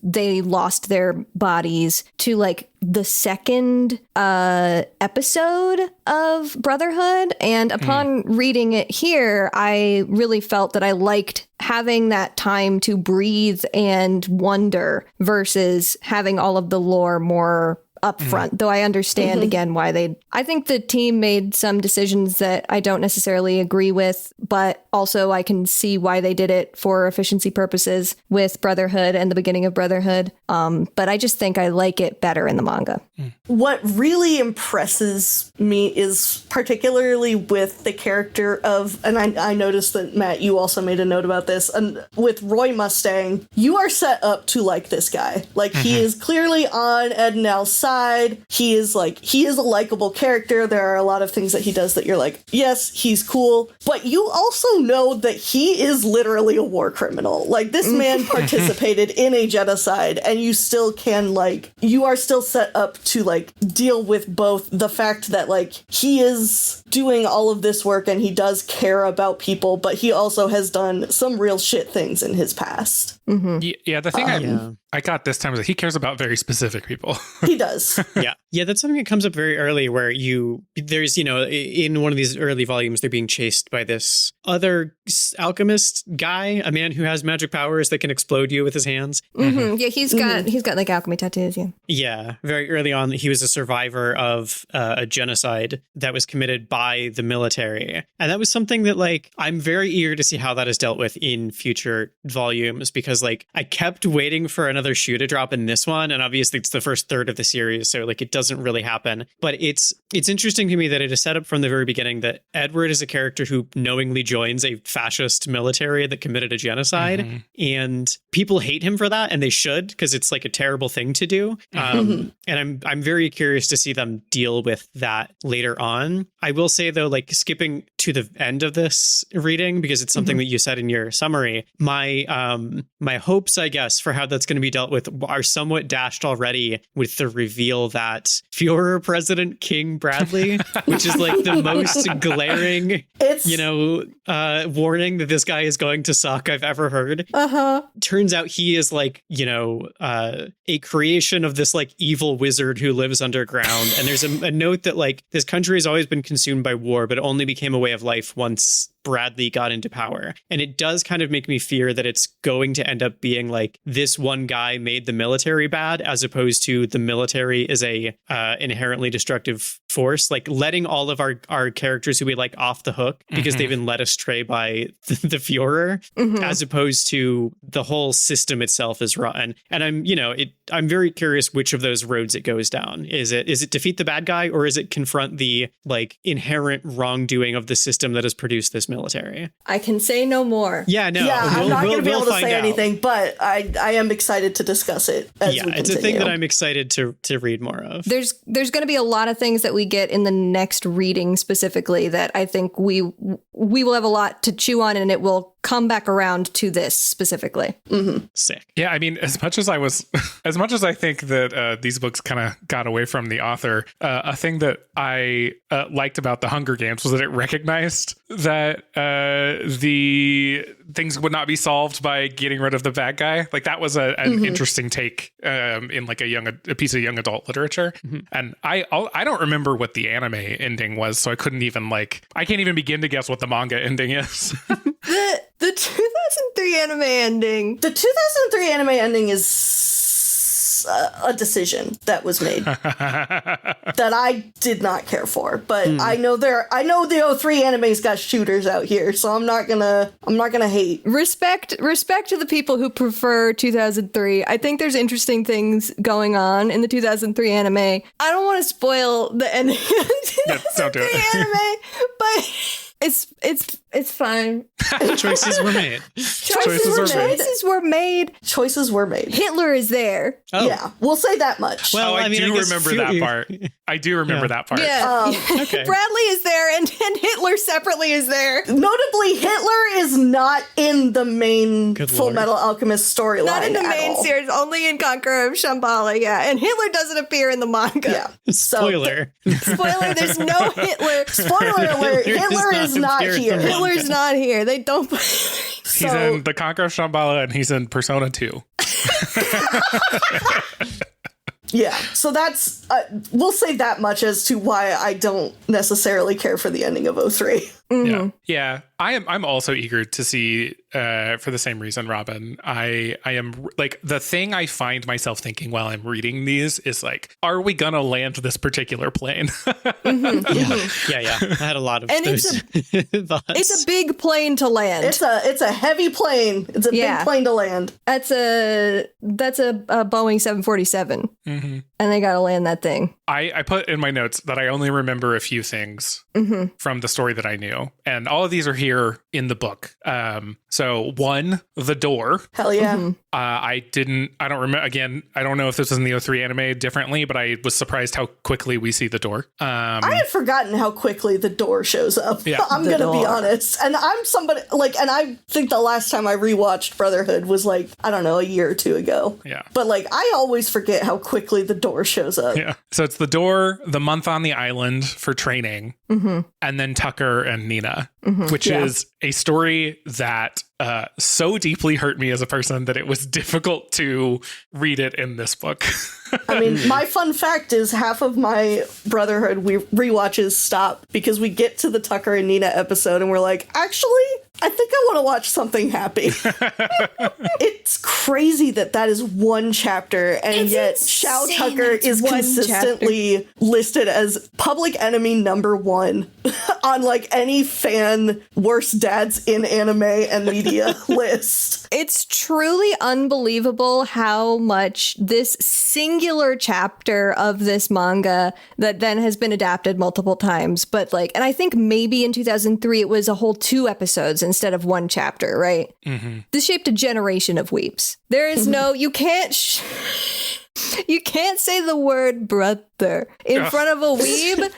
they lost their bodies to like the second episode of Brotherhood. And upon reading it here, I really felt that I liked having that time to breathe and wonder versus having all of the lore more upfront, though I understand again why I think the team made some decisions that I don't necessarily agree with, but also I can see why they did it for efficiency purposes with Brotherhood and the beginning of Brotherhood. But I just think I like it better in the manga. What really impresses me is particularly with the character of, and I noticed that, Matt, you also made a note about this, and with Roy Mustang, you are set up to like this guy. Like, he is clearly on Ed and Al's side. side. He is a likable character. There are a lot of things that he does that you're like, yes, he's cool. But you also know that he is literally a war criminal. Like, this man participated in a genocide, and you still can, like, you are still set up to, like, deal with both the fact that, like, he is doing all of this work and he does care about people, but he also has done some real shit things in his past. Yeah, the thing I got this time is that he cares about very specific people. He does. Yeah, that's something that comes up very early where there's, in one of these early volumes, they're being chased by this other alchemist guy, a man who has magic powers that can explode you with his hands. Yeah, he's got like alchemy tattoos, Yeah, very early on, he was a survivor of a genocide that was committed by the military. And that was something that, like, I'm very eager to see how that is dealt with in future volumes, because, like, I kept waiting for another shoe to drop in this one, and obviously it's the first third of the series, so, like, it doesn't really happen. But it's interesting to me that it is set up from the very beginning that Edward is a character who knowingly joins a fascist military that committed a genocide, and people hate him for that, and they should, because it's, like, a terrible thing to do. And I'm very curious to see them deal with that later on. I will say, though, like, skipping to the end of this reading, because it's something that you said in your summary, my hopes, I guess, for how that's going to be dealt with are somewhat dashed already with the reveal that Führer President King Bradley, which is, like, the most glaring, warning that this guy is going to suck I've ever heard. Turns out he is, like, a creation of this, like, evil wizard who lives underground. And there's a note that, like, this country has always been consumed by war, but it only became a way of life once Bradley got into power. And it does kind of make me fear that it's going to end up being like this one guy made the military bad, as opposed to the military is a inherently destructive force, like letting all of our characters who we like off the hook because they've been led astray by the Führer, as opposed to the whole system itself is rotten. And I'm very curious which of those roads it goes down. Is it defeat the bad guy, or is it confront the, like, inherent wrongdoing of the system that has produced this military? I can say no more. I'm not going to be able to say anything, but I am excited to discuss it as we continue. It's a thing that I'm excited to read more of. There's going to be a lot of things that we get in the next reading specifically that I think we will have a lot to chew on, and it will come back around to this specifically. Sick. Yeah, I mean, as much as I think that these books kind of got away from the author, a thing that I liked about the Hunger Games was that it recognized that the things would not be solved by getting rid of the bad guy. Like, that was an interesting take in like a piece of young adult literature. And I don't remember what the anime ending was, so I can't even begin to guess what the manga ending is. The 2003 anime ending. The 2003 anime ending is a decision that was made that I did not care for, but I know the 03 anime's got shooters out here, so I'm not gonna hate. Respect to the people who prefer 2003. I think there's interesting things going on in the 2003 anime. I don't want to spoil the ending of the 2003 anime, but it's fine. Choices were made. Choices were made. Hitler is there. Oh. Yeah, we'll say that much. Well, I do remember that part. I do remember that part. Yeah. Okay. Bradley is there, and Hitler separately is there. Notably, Hitler is not in the main Fullmetal Alchemist storyline. Not in the main series, only in Conqueror of Shambhala, yeah. And Hitler doesn't appear in the manga. Yeah. Spoiler. Spoiler, there's no Hitler. Spoiler alert, Hitler is not here. Hitler's not here. They don't... He's in the Conqueror of Shambhala, and he's in Persona 2. Yeah, so that's, we'll say that much as to why I don't necessarily care for the ending of 03. Yeah. I'm also eager to see, for the same reason, Robin. I am, like, the thing I find myself thinking while I'm reading these is, like, are we gonna land this particular plane? Yeah. I had a lot of those thoughts. It's a big plane to land. It's a heavy plane. It's a big plane to land. That's a Boeing 747. And they gotta land that thing. I put in my notes that I only remember a few things from the story that I knew. And all of these are here in the book. So one, the door. Hell yeah. I don't remember, again, I don't know if this was in the 03 anime differently, but I was surprised how quickly we see the door. I had forgotten how quickly the door shows up. Yeah. I'm going to be honest. And I'm somebody, like, and I think the last time I rewatched Brotherhood was like, I don't know, a year or two ago. Yeah. But like, I always forget how quickly the door shows up. Yeah. So it's the door, the month on the island for training, and then Tucker and Nina, which is a story that so deeply hurt me as a person that it was difficult to read it in this book. I mean, my fun fact is half of my Brotherhood rewatches stop because we get to the Tucker and Nina episode and we're like, actually, I think I want to watch something happy. It's crazy that is one chapter, and yet Shao Tucker is consistently listed as public enemy #1 on like any fan worst dads in anime and media list. It's truly unbelievable how much this singular chapter of this manga that then has been adapted multiple times, but like, and I think maybe in 2003 it was a whole 2 episodes instead of 1 chapter, right? This shaped a generation of weeps. There is no, you can't you can't say the word brother in front of a weeb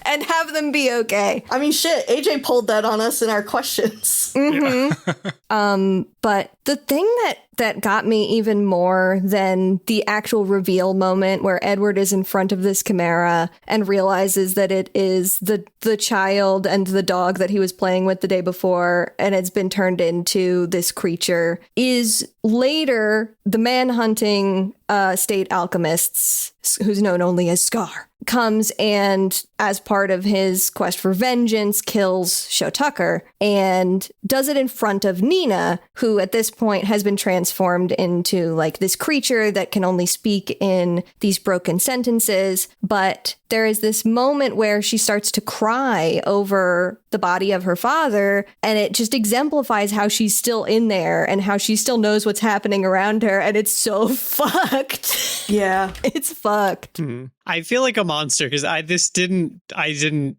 and have them be okay. I mean, shit, AJ pulled that on us in our questions. But the thing that got me even more than the actual reveal moment where Edward is in front of this chimera and realizes that it is the child and the dog that he was playing with the day before and it's been turned into this creature is later the man-hunting state alchemists, who's known only as Scar, comes and, as part of his quest for vengeance, kills Sho Tucker and does it in front of Nina, who at this point has been transformed into like this creature that can only speak in these broken sentences. But there is this moment where she starts to cry over the body of her father, and it just exemplifies how she's still in there and how she still knows what's happening around her, and it's so fucked. Yeah. It's fucked. I feel like a monster because this didn't really do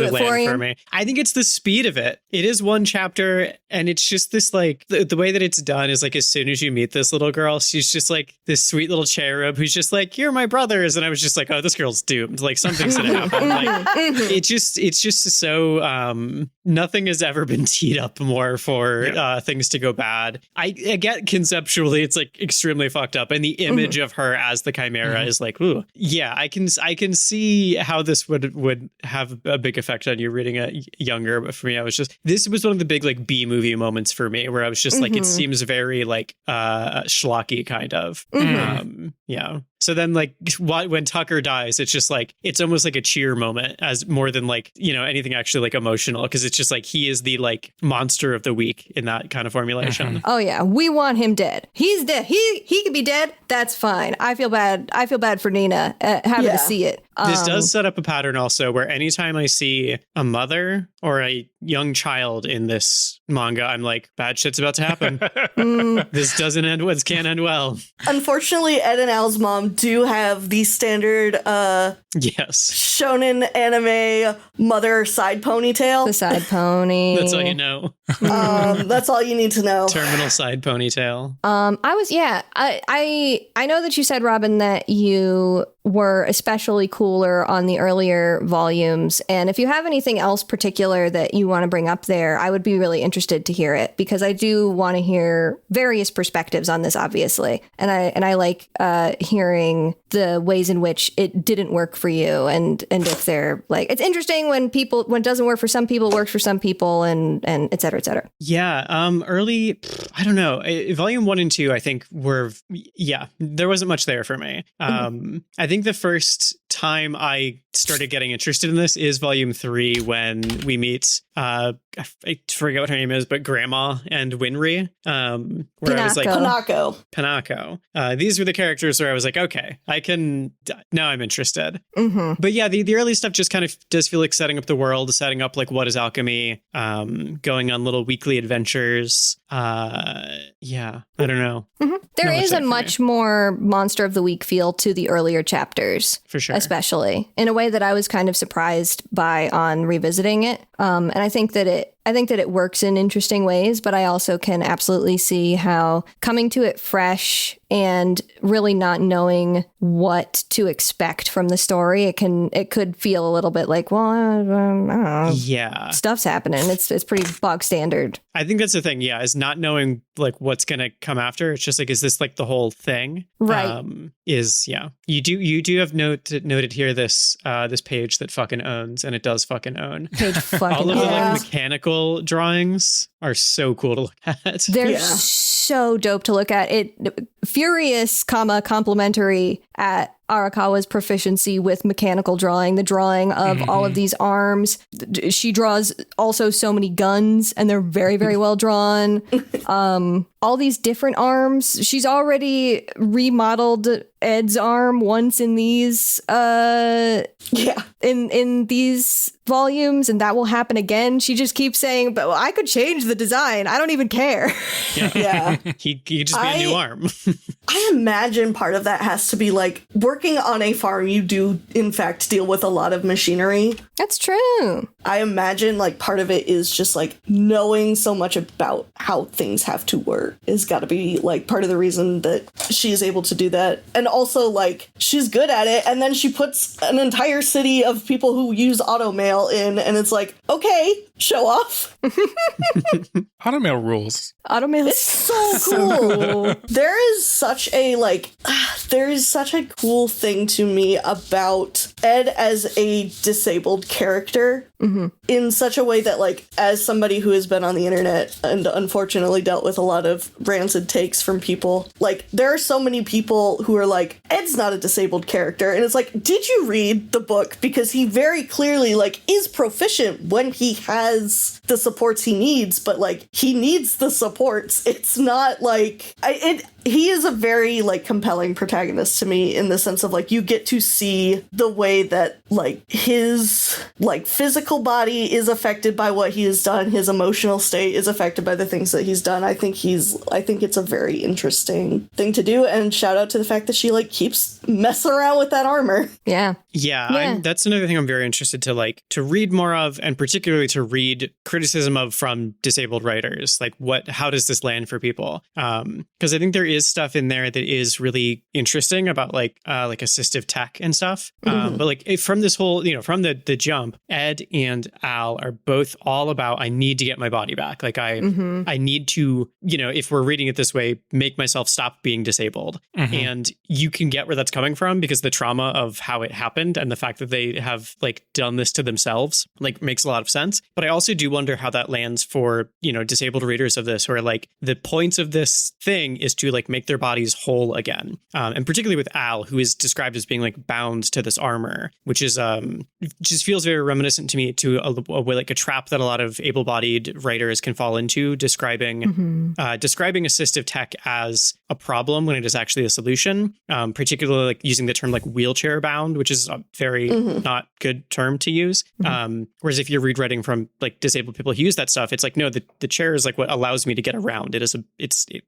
it land for me. I think it's the speed of it. It is 1 chapter, and it's just this like the way that it's done is like as soon as you meet this little girl, she's just like this sweet little cherub who's just like, you're my brothers, and I was just like, oh, this girl's doomed. Like something's gonna happen. Like, it's just so nothing has ever been teed up more for things to go bad. I get conceptually it's like extremely fucked up, and the image of her as the chimera is like, ooh, yeah, I can see how this would have a big effect on you reading it younger. But for me, this was one of the big like B movie moments for me where I was just like, it seems very like schlocky kind of. Yeah. So then like when Tucker dies, it's just like, it's almost like a cheer moment as more than like, you know, anything actually like emotional. Cause it's just like, he is the like monster of the week in that kind of formulation. Oh yeah. We want him dead. He's dead. He could be dead. That's fine. I feel bad for Nina having to see it. This does set up a pattern also where anytime I see a mother or a young child in this manga, I'm like, bad shit's about to happen. This can't end well. Unfortunately, Ed and Al's mom do have the standard shonen anime mother side ponytail. The side pony. That's all you know. That's all you need to know. Terminal side ponytail. I know that you said, Robin, that you were especially cooler on the earlier volumes. And if you have anything else particular that you want to bring up there, I would be really interested to hear it, because I do want to hear various perspectives on this, obviously. And I like hearing the ways in which it didn't work for you, and if they're like, it's interesting when it doesn't work for some people, it works for some people, and et cetera, et cetera. Yeah. Early, I don't know. Volume 1 and 2, I think there wasn't much there for me. I think the first time I started getting interested in this is volume 3 when we meet I forget what her name is, but Grandma and Winry. Where I was like, Panako. These were the characters where I was like, okay, now I'm interested. But yeah, the early stuff just kind of does feel like setting up the world, setting up like what is alchemy, going on little weekly adventures. I don't know. There Not much is a there for much more Monster of the Week feel to the earlier chapters. For sure. Especially in a way that I was kind of surprised by on revisiting it. And I think that it works in interesting ways, but I also can absolutely see how coming to it fresh and really not knowing what to expect from the story, it could feel a little bit like, well, I don't know. Yeah. Stuff's happening. It's pretty bog standard. I think that's the thing, yeah, is not knowing like what's gonna come after. It's just like, is this like the whole thing? Right. You do have noted here this page that fucking owns, and it does fucking own. Page fucking All of the Yeah. like mechanical drawings are so cool to look at. They're so dope to look at. Furious, complimentary at Arakawa's proficiency with mechanical drawing, the drawing of all of these arms. She draws also so many guns, and they're very, very well drawn. All these different arms. She's already remodeled Ed's arm once in these in these volumes, and that will happen again. She just keeps saying, but I could change the design. I don't even care. Yeah. He could just be a new arm. I imagine part of that has to be like working on a farm. You do, in fact, deal with a lot of machinery. That's true. I imagine like part of it is just like knowing so much about how things have to work is got to be like part of the reason that she is able to do that. And also like she's good at it. And then she puts an entire city of people who use automail in, and it's like, okay, show off. Automail rules. Automail It's so cool. There is such a cool thing to me about Ed as a disabled character. In such a way that, like, as somebody who has been on the internet and unfortunately dealt with a lot of rancid takes from people, like, there are so many people who are like, Ed's not a disabled character. And it's like, did you read the book? Because he very clearly, like, is proficient when he has the supports he needs, but, like, he needs the supports. It's not like... He is a very, like, compelling protagonist to me in the sense of, like, you get to see the way that, like, his, like, physical body is affected by what he has done. His emotional state is affected by the things that he's done. I think it's a very interesting thing to do. And shout out to the fact that she, like, keeps messing around with that armor. Yeah. Yeah. That's another thing I'm very interested to read more of, and particularly to read criticism of from disabled writers. Like, how does this land for people? Because I think there is stuff in there that is really interesting about like assistive tech and stuff. But like from this whole, from the jump, Ed and Al are both all about, I need to get my body back. Like I need to, if we're reading it this way, make myself stop being disabled. And you can get where that's coming from because the trauma of how it happened and the fact that they have like done this to themselves, like makes a lot of sense. But I also do wonder how that lands for, disabled readers of this, where like the points of this thing is to like make their bodies whole again. And particularly with Al, who is described as being like bound to this armor, which is just feels very reminiscent to me to a way, like a trap that a lot of able-bodied writers can fall into, describing assistive tech as a problem when it is actually a solution, particularly like using the term like wheelchair bound, which is a very not good term to use. Whereas if you're reading from like disabled people who use that stuff, it's like, no, the chair is like what allows me to get around. It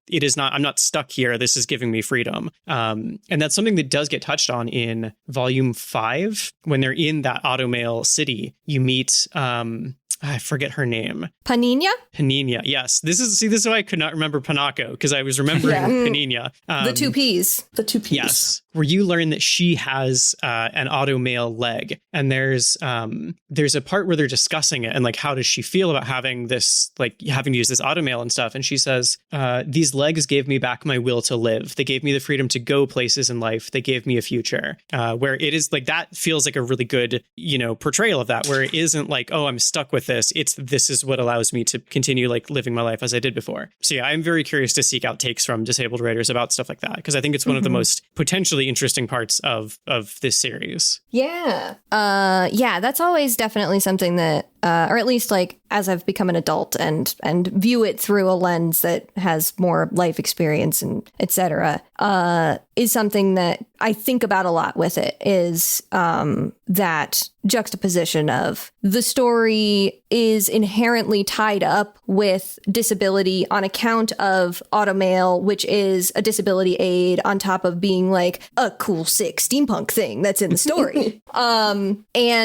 is not, I'm not stuck here. This is giving me freedom. And that's something that does get touched on in volume 5 when they're in that automail city. You meet I forget her name. Panina? Panina, yes. This is why I could not remember Panako, because I was remembering Panina. The two Ps. The two Ps. Yes. Where you learn that she has an automail leg. And there's a part where they're discussing it and like, how does she feel about having this, like having to use this automail and stuff. And she says, these legs gave me back my will to live. They gave me the freedom to go places in life. They gave me a future. Where it is like, that feels like a really good, portrayal of that, where it isn't like, oh, I'm stuck with this. This is what allows me to continue like living my life as I did before. So yeah, I'm very curious to seek out takes from disabled writers about stuff like that, because I think it's one of the most potentially interesting parts of this series. Yeah. That's always definitely something that, or at least like as I've become an adult and view it through a lens that has more life experience and etc. Is something that I think about a lot with it, is that juxtaposition of the story is inherently tied up with disability on account of automail, which is a disability aid on top of being like a cool, sick steampunk thing that's in the story. And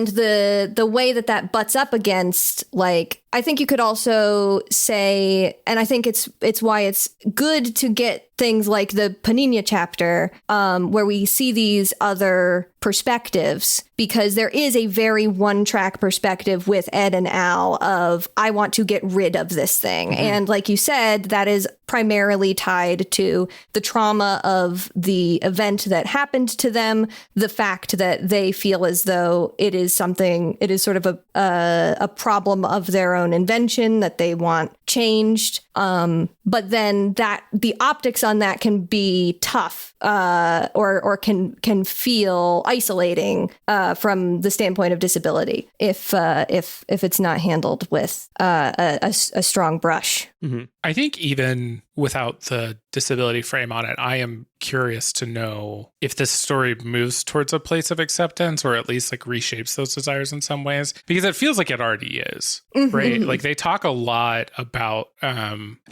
the way that butts up against, like, I think you could also say, and I think it's why it's good to get things like the Panina chapter, where we see these other perspectives, because there is a very one-track perspective with Ed and Al of, I want to get rid of this thing. Mm-hmm. And like you said, that is primarily tied to the trauma of the event that happened to them, the fact that they feel as though it is sort of a problem of their own invention that they want changed. But then that the optics on that can be tough, or can feel isolating from the standpoint of disability if it's not handled with a strong brush. Mm-hmm. I think even without the disability frame on it, I am curious to know if this story moves towards a place of acceptance, or at least like reshapes those desires in some ways, because it feels like it already is, mm-hmm. right? Like they talk a lot about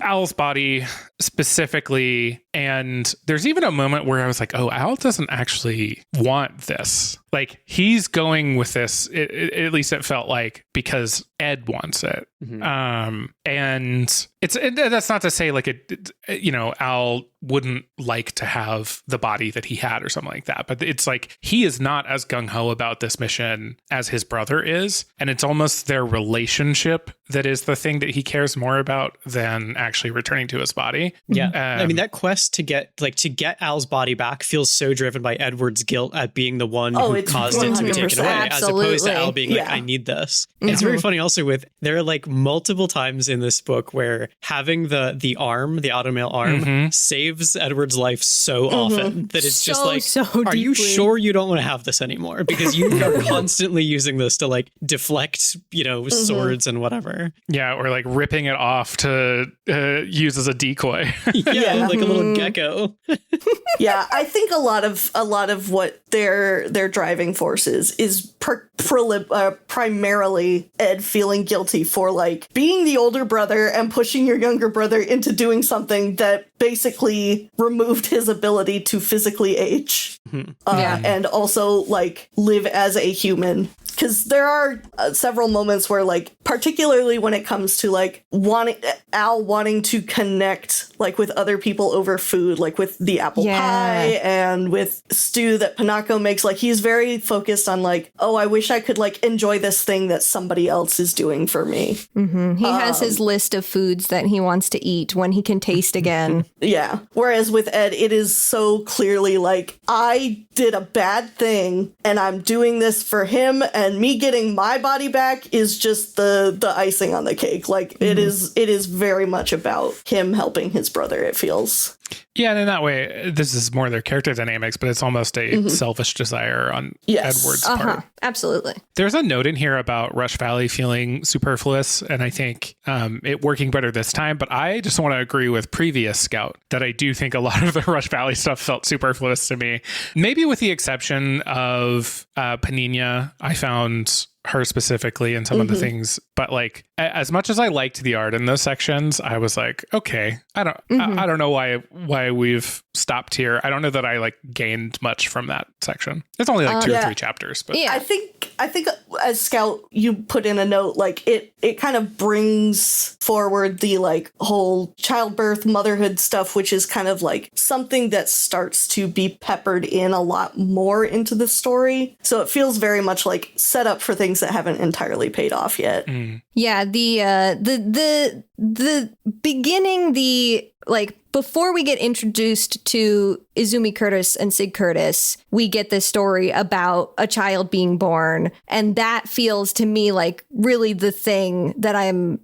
Al's body specifically, and there's even a moment where I was like, oh, Al doesn't actually want this. Like he's going with this, at least it felt like, because Ed wants it. Mm-hmm. And that's not to say like Al wouldn't like to have the body that he had or something like that. But it's like he is not as gung-ho about this mission as his brother is. And it's almost their relationship that is the thing that he cares more about than actually returning to his body. Yeah. I mean, that quest to get Al's body back feels so driven by Edward's guilt at being the one who caused it to be taken away, absolutely. as opposed to Al being like, I need this. Mm-hmm. It's very funny also there are like multiple times in this book where having the automail arm, mm-hmm. saves Edward's life so mm-hmm. often that it's just like, are you sure you don't want to have this anymore? Because you are constantly using this to like deflect, mm-hmm. swords and whatever. Yeah, or like ripping it off to use as a decoy. Yeah, like a little gecko. Yeah, I think a lot of what their driving force is primarily Ed feeling guilty for like being the older brother and pushing your younger brother into doing something that basically removed his ability to physically age, mm-hmm. And also like live as a human. Because there are several moments where, like, particularly when it comes to like Al wanting to connect like with other people over food, like with the apple pie and with stew that Panako makes, like he's very focused on like, oh, I wish I could like enjoy this thing that somebody else is doing for me. Mm-hmm. He has his list of foods that he wants to eat when he can taste again. Yeah. Whereas with Ed, it is so clearly like, I did a bad thing and I'm doing this for him, and me getting my body back is just the icing on the cake. Like mm-hmm. it is very much about him helping his brother, it feels. Yeah, and in that way, this is more their character dynamics, but it's almost a mm-hmm. selfish desire on Edward's part. Absolutely. There's a note in here about Rush Valley feeling superfluous, and I think it working better this time, but I just want to agree with previous Scout that I do think a lot of the Rush Valley stuff felt superfluous to me. Maybe with the exception of Panina, I found her specifically and some mm-hmm. of the things, but like as much as I liked the art in those sections, I was like, okay, I don't know why we've stopped here. I don't know that I like gained much from that section. It's only like 2 or 3 chapters, but I think as Scout, you put in a note, like it kind of brings forward the like whole childbirth, motherhood stuff, which is kind of like something that starts to be peppered in a lot more into the story. So it feels very much like set up for things that haven't entirely paid off yet. Yeah, the the beginning, before we get introduced to Izumi Curtis and Sig Curtis, we get this story about a child being born. And that feels to me like really the thing that in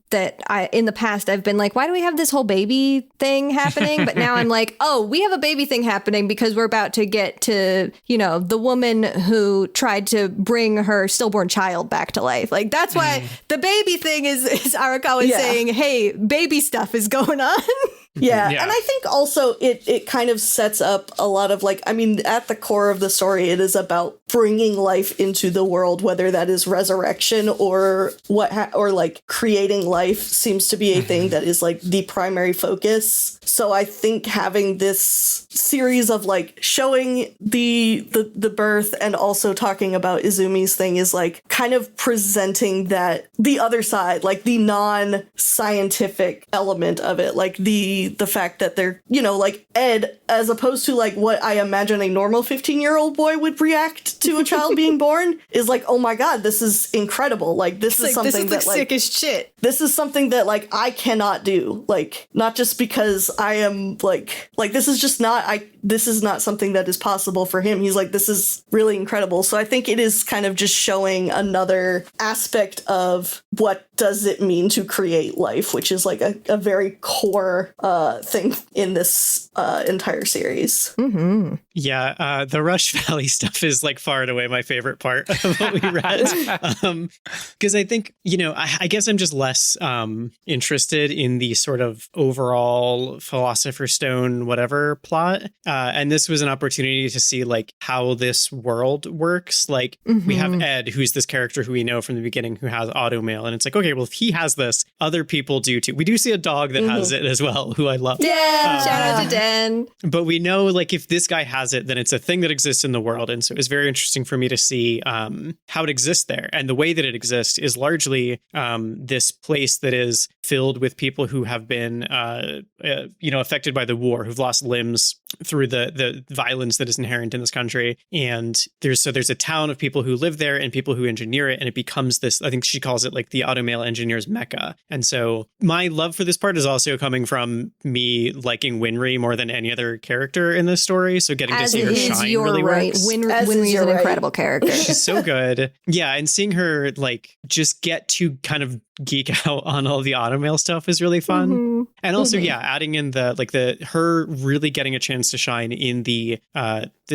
the past, I've been like, why do we have this whole baby thing happening? But now I'm like, oh, we have a baby thing happening because we're about to get to, the woman who tried to bring her stillborn child back to life. Like, that's why the baby thing is Arakawa saying, hey, baby stuff is going on. Yeah. And I think also it kind of sets up a lot of at the core of the story, it is about bringing life into the world, whether that is resurrection or creating life seems to be a thing that is the primary focus. So I think having this series of showing the birth and also talking about Izumi's thing is kind of presenting that the other side, the non-scientific element of it, the fact that they're, Ed, as opposed to what I imagine a normal 15-year-old boy would react to a child being born is oh my God, this is incredible. This is something that sickest shit. This is something that I cannot do. Not just because I am this is just not, this is not something that is possible for him. He's this is really incredible. So I think it is kind of just showing another aspect of what does it mean to create life, which is a very core thing in this entire series. Mm-hmm. Yeah, the Rush Valley stuff is far and away my favorite part of what we read. Because I think, I guess I'm just less interested in the sort of overall Philosopher Stone whatever plot. And this was an opportunity to see how this world works. We have Ed, who's this character who we know from the beginning who has automail. And it's okay, well, if he has this, other people do too. We do see a dog that has it as well, who I love. Yeah, shout out to Den. But we know if this guy has it, then it's a thing that exists in the world. And so it was very interesting for me to see how it exists there. And the way that it exists is largely this place that is filled with people who have been, affected by the war, who've lost limbs through the violence that is inherent in this country. And there's a town of people who live there and people who engineer it. And it becomes this, I think she calls it the automail engineer's mecca. And so my love for this part is also coming from me liking Winry more than any other character in this story. So getting to see her shine really works. Winry is an incredible character. She's so good. Yeah. And seeing her just get to kind of geek out on all the automail stuff is really fun. Mm-hmm. And also, adding in her really getting a chance to shine in the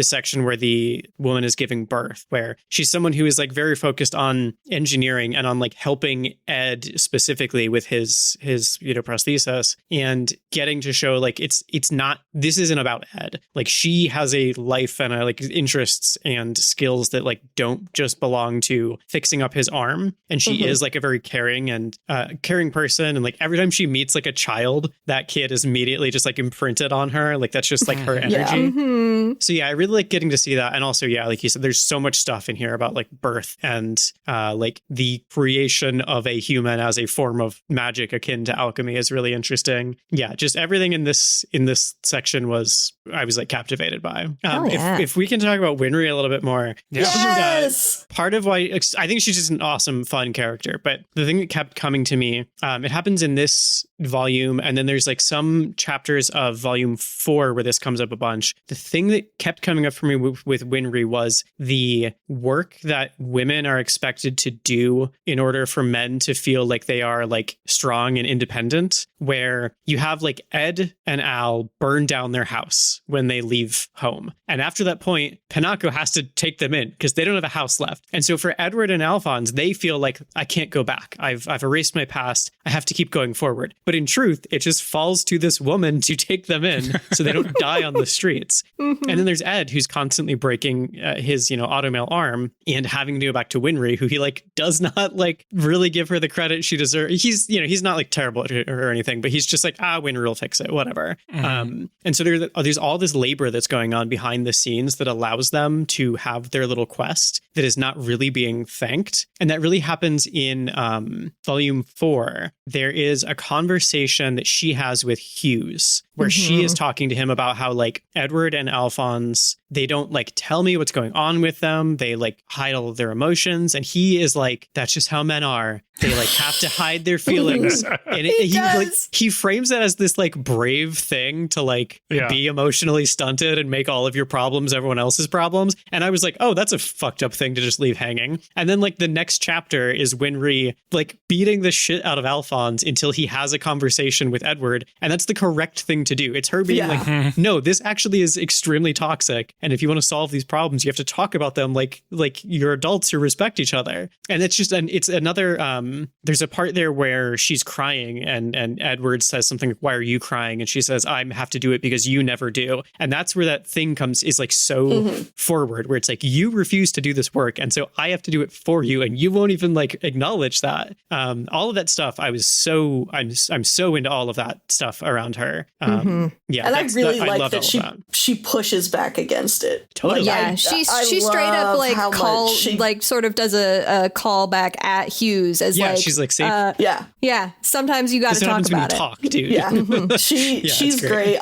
section where the woman is giving birth, where she's someone who is very focused on engineering and on helping Ed specifically with his prosthesis, and getting to show this isn't about Ed. She has a life and interests and skills that don't just belong to fixing up his arm. And she is a very caring person. And every time she meets a child, that kid is immediately just imprinted on her. That's just her energy. Yeah. Mm-hmm. So I really getting to see that. And also, like you said, there's so much stuff in here about birth and the creation of a human as a form of magic akin to alchemy is really interesting. Yeah, just everything in this section I was captivated by. If we can talk about Winry a little bit more. Yes. Part of why I think she's just an awesome, fun character. But the thing that kept coming to me, it happens in this volume, and then there's some chapters of volume 4 where this comes up a bunch. The thing that kept coming up for me with Winry was the work that women are expected to do in order for men to feel like they are strong and independent, where you have Ed and Al burn down their house when they leave home. And after that point, Kanako has to take them in because they don't have a house left. And so for Edward and Alphonse, they feel I can't go back. I've erased my past. I have to keep going forward. But in truth, it just falls to this woman to take them in so they don't die on the streets. Mm-hmm. And then there's Ed, who's constantly breaking his, automail arm and having to go back to Winry, who he does not really give her the credit she deserves. He's not terrible at her or anything, but he's just Winry will fix it, whatever. Mm-hmm. And so there's all this labor that's going on behind the scenes that allows them to have their little quest that is not really being thanked. And that really happens in volume 4. There is a conversation that she has with Hughes where she is talking to him about how like Edward and Alphonse, they don't like tell me what's going on with them. They like hide all of their emotions. And he is like, that's just how men are. They like have to hide their feelings. And he frames it as this like brave thing to like be emotionally stunted and make all of your problems everyone else's problems. And I was like, oh, that's a fucked up thing to just leave hanging. And then like the next chapter is Winry like beating the shit out of Alphonse until he has a conversation with Edward. And that's the correct thing to do. It's her being like, no, this actually is extremely toxic. And if you want to solve these problems, you have to talk about them like you're adults who respect each other. And it's just it's another there's a part there where she's crying and Edward says something like, why are you crying? And she says, I have to do it because you never do. And that's where that thing is like so forward, where it's like, you refuse to do this work. And so I have to do it for you. And you won't even like acknowledge that. All of that stuff. I'm so into all of that stuff around her. Yeah. And I really like that she pushes back against it. Totally. Yeah. She straight up like sort of does a call back at Hughes as like, she's like, safe. Yeah. Sometimes you got to talk about it. Talk, dude. Yeah. She's great.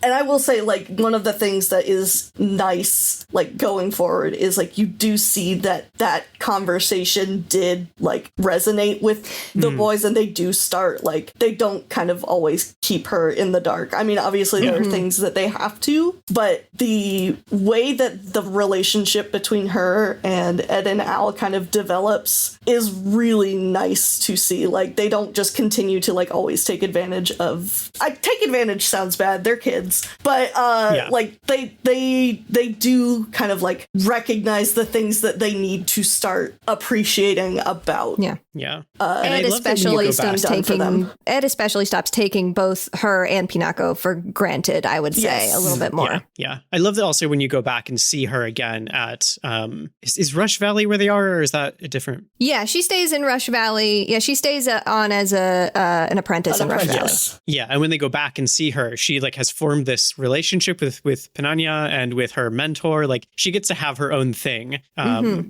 And I will say, like, one of the things that is nice, like, going forward is, like, you do see that conversation did, like, resonate with the boys, and they do start, like, they don't kind of always keep her in the dark. I mean, obviously there are things that they have to, but the way that the relationship between her and Ed and Al kind of develops is really nice to see. Like, they don't just continue to, like, always take advantage of... take advantage sounds bad, they're kids. But like they do kind of like recognize the things that they need to start appreciating about. Ed especially stops taking both her and Pinako for granted, I would say, a little bit more. Yeah. I love that also when you go back and see her again at is Rush Valley where they are, or is that a different? Yeah, she stays in Rush Valley. Yeah, she stays on as an apprentice in Rush Valley. Yeah, and when they go back and see her, she like has formed this relationship with Pinanya and with her mentor. Like, she gets to have her own thing,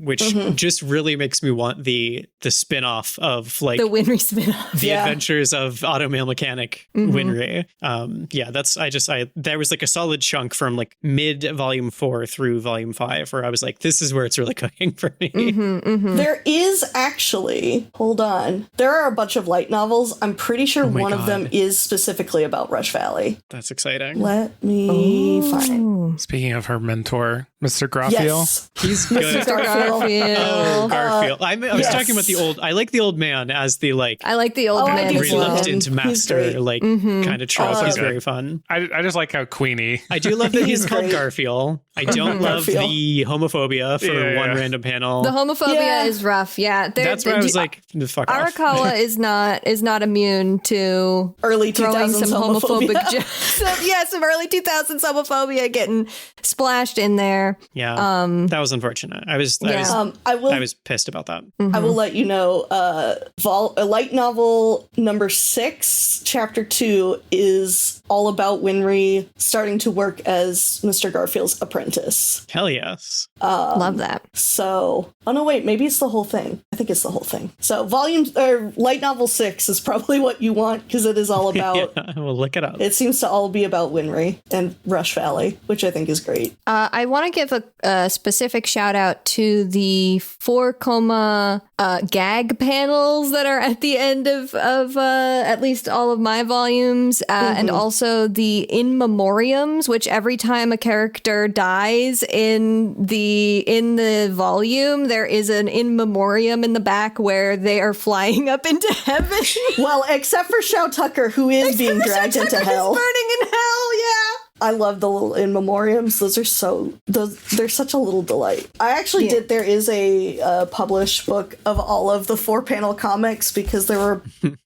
which just really makes me want the spin-off of like the Winry spin-off, the adventures of Auto Male Mechanic Winry. There was like a solid chunk from like mid volume 4 through volume 5 where I was like, this is where it's really cooking for me. There is actually, hold on, there are a bunch of light novels. I'm pretty sure one of them is specifically about Rush Valley. That's exciting. Let me find. Speaking of her mentor, Mr. Garfield. Yes. He's good. Mr. Garfield. Oh, Garfield. I was talking about the old. I like the old man as the like. I like the old man. Reluctant master, like kind of trope. He's very fun. I just like how Queenie. I do love that he's called Garfield. I don't love the homophobia for one random panel. The homophobia is rough. Yeah, that's where I was like, fuck off. Arakawa is not immune to early 2000s some homophobic jokes. Some early 2000s homophobia getting splashed in there. Yeah, that was unfortunate. I was pissed about that. I will let you know. Light novel number 6, chapter 2 is all about Winry starting to work as Mr. Garfield's apprentice. Hell yes. Love that. So, oh no, wait, maybe it's the whole thing. I think it's the whole thing. So, light novel 6 is probably what you want, because it is all about. We'll look it up. It seems to all be about Winry and Rush Valley, which I think is great. I want to give a specific shout out to the 4-coma gag panels that are at the end of at least all of my volumes, and also the in memoriams, which every time a character dies in the volume, there is an in memoriam in the back where they are flying up into heaven. Well, except for Shao Tucker, who is being dragged into hell. Burning in hell, yeah. I love the little in memoriams. They're such a little delight. I actually did. There is a published book of all of the 4-panel comics, because there were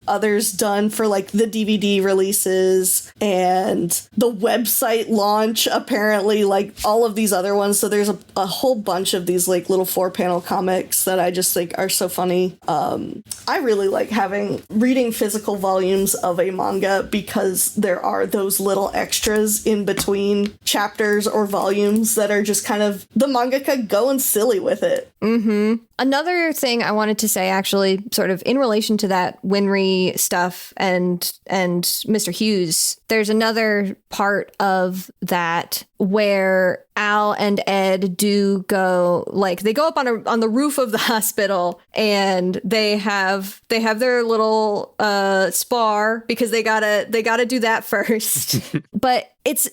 others done for like the DVD releases and the website launch, apparently, like all of these other ones. So there's a whole bunch of these like little 4-panel comics that I just think are so funny. I really like reading physical volumes of a manga, because there are those little extras in between chapters or volumes that are just kind of the mangaka going silly with it. Another thing I wanted to say, actually, sort of in relation to that Winry stuff and Mr. Hughes there's another part of that where Al and Ed do go, like, they go up on the roof of the hospital, and they have their little spar, because they gotta do that first. But it's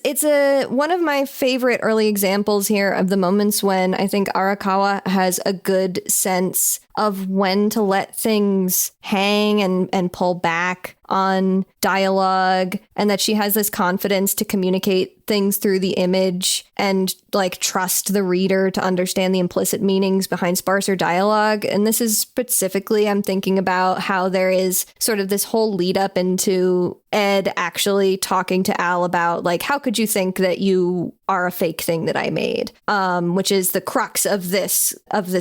one of my favorite early examples here of the moments when I think Arakawa has a good sense of when to let things hang and pull back on dialogue, and that she has this confidence to communicate things through the image and like trust the reader to understand the implicit meanings behind sparser dialogue. And this is specifically, I'm thinking about how there is sort of this whole lead up into Ed actually talking to Al about, like, how could you think that you are a fake thing that I made? Which is the crux of this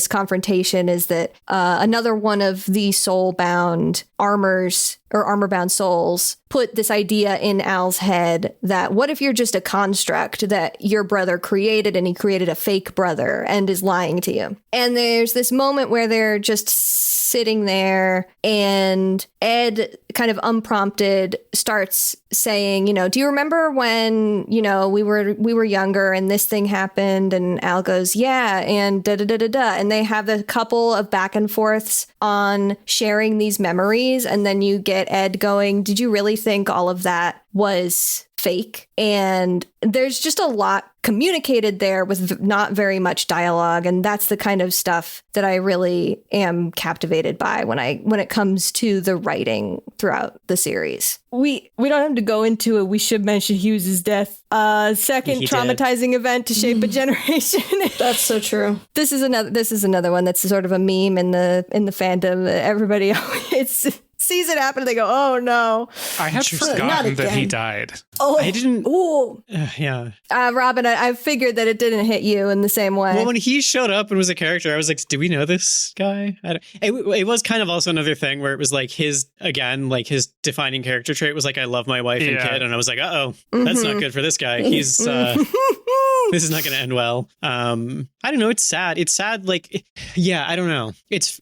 confrontation, is that another one of the soul-bound armor-bound souls put this idea in Al's head that what if you're just a construct that your brother created, and he created a fake brother and is lying to you? And there's this moment where they're just sitting there, and Ed, kind of unprompted, starts saying, do you remember when, we were younger and this thing happened? And Al goes, yeah, and da-da-da-da-da. And they have a couple of back and forths on sharing these memories. And then you get Ed going, did you really think all of that was fake? And there's just a lot communicated there with not very much dialogue, and that's the kind of stuff that I really am captivated by when it comes to the writing throughout the series. We don't have to go into it. We should mention Hughes's death. Second traumatizing event to shape a generation. That's so true. This is another one that's sort of a meme in the fandom. Everybody sees it happen and they go, oh no. I had forgotten that he died. Oh, I didn't. Ooh. Yeah. Robin, I figured that it didn't hit you in the same way. Well, when he showed up and was a character, I was like, do we know this guy? It was kind of also another thing where it was like his defining character trait was like, I love my wife and kid. And I was like, that's not good for this guy. He's, this is not going to end well. I don't know. It's sad. It's sad. Like, yeah, I don't know. It's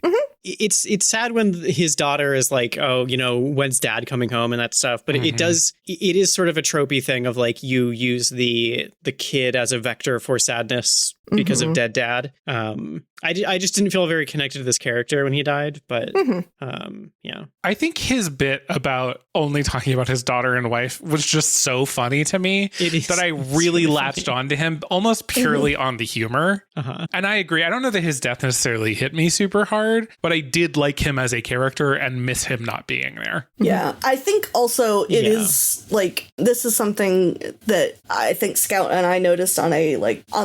sad when his daughter is like, oh, when's dad coming home and that stuff. But it is sort of a tropey thing of like, you use the kid as a vector for sadness because of dead dad. I just didn't feel very connected to this character when he died. But yeah, I think his bit about only talking about his daughter and wife was just so funny to me that I really latched onto him almost purely on the humor. And I agree. I don't know that his death necessarily hit me super hard, but I did like him as a character and miss him not being there. Yeah, I think also it is like, this is something that I think Scout and I noticed on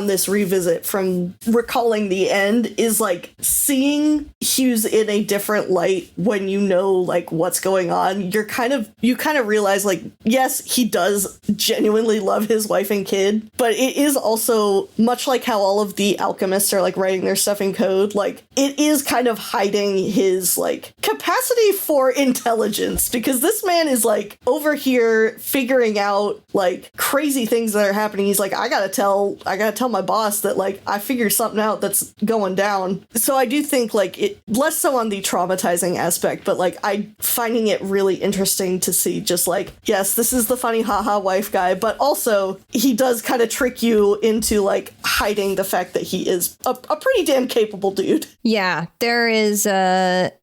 this revisit from recalling the end, is like seeing Hughes in a different light when like what's going on. You kind of realize like, yes, he does genuinely love his wife and kid, but it is also much like how all of the alchemists are like writing their stuff in code. Like, it is kind of hiding his like capacity for intelligence, because this man is like over here figuring out like crazy things that are happening. He's like, I gotta tell my boss that like I figured something out that's going down. So I do think like it less so on the traumatizing aspect, but like I finding it really interesting to see just like, yes, this is the funny haha wife guy, but also he does kind of trick you into like hiding the fact that he is a pretty damn capable dude. Yeah, there is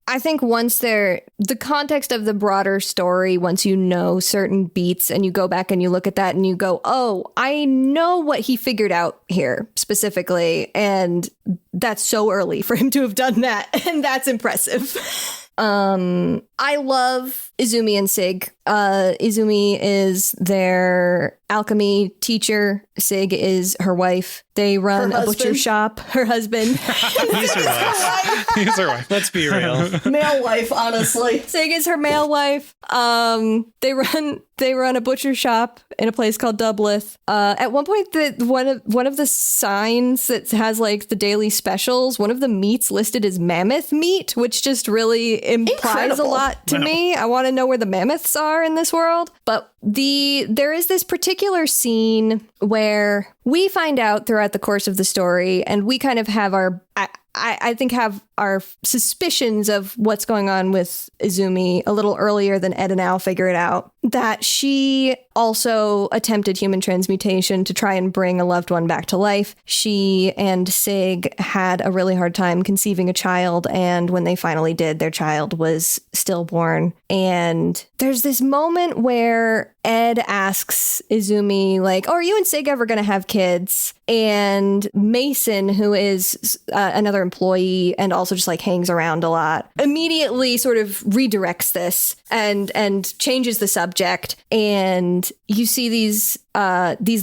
I think once the context of the broader story, once you know certain beats and you go back and you look at that and you go, oh, I know what he figured out here specifically. And that's so early for him to have done that. And that's impressive. I love Izumi and Sig. Izumi is their alchemy teacher. Sig is her wife. They run a butcher shop. Her husband. He's her wife. He's her wife. Let's be real. Male wife, honestly. Sig is her male wife. They run a butcher shop in a place called Dublith. At one point, one of the signs that has like the daily specials, one of the meats listed as mammoth meat, which just really implies a lot to me. I want to know where the mammoths are in this world. But there is this particular scene where we find out throughout the course of the story, and we kind of have I think have our suspicions of what's going on with Izumi a little earlier than Ed and Al figure it out, that she also attempted human transmutation to try and bring a loved one back to life. She and Sig had a really hard time conceiving a child, and when they finally did, their child was stillborn. And there's this moment where Ed asks Izumi, like, oh, are you and Sig ever going to have kids? And Mason, who is another employee and also just like hangs around a lot, immediately sort of redirects this and changes the subject. And you see these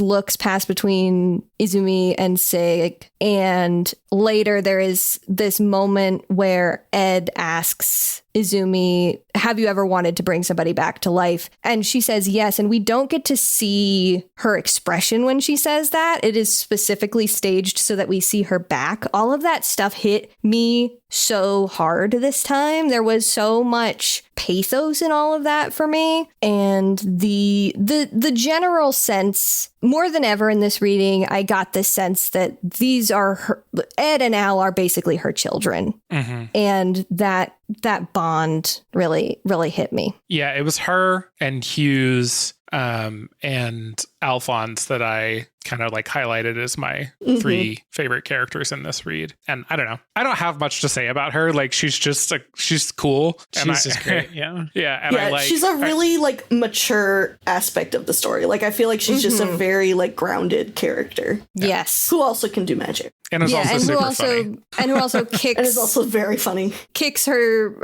looks pass between Izumi and Sig. And later there is this moment where Ed asks Izumi, have you ever wanted to bring somebody back to life? And she says yes. And we don't get to see her expression when she says that. It is specifically staged so that we see her back. All of that stuff hit me so hard this time. There was so much pathos in all of that for me. And the general sense, more than ever in this reading, I got this sense that these are her, Ed and Al are basically her children. Mm-hmm. And that bond really, really hit me. Yeah, it was her and Hughes and Alphonse that I kind of like highlighted as my three favorite characters in this read. And I don't know. I don't have much to say about her. Like, she's just she's cool. She's just great. Yeah. Yeah. And I like, she's a really like mature aspect of the story. Like, I feel like she's just a very like grounded character. Yes. Who also can do magic. And is also super funny. And who also kicks. And is also very funny. Kicks her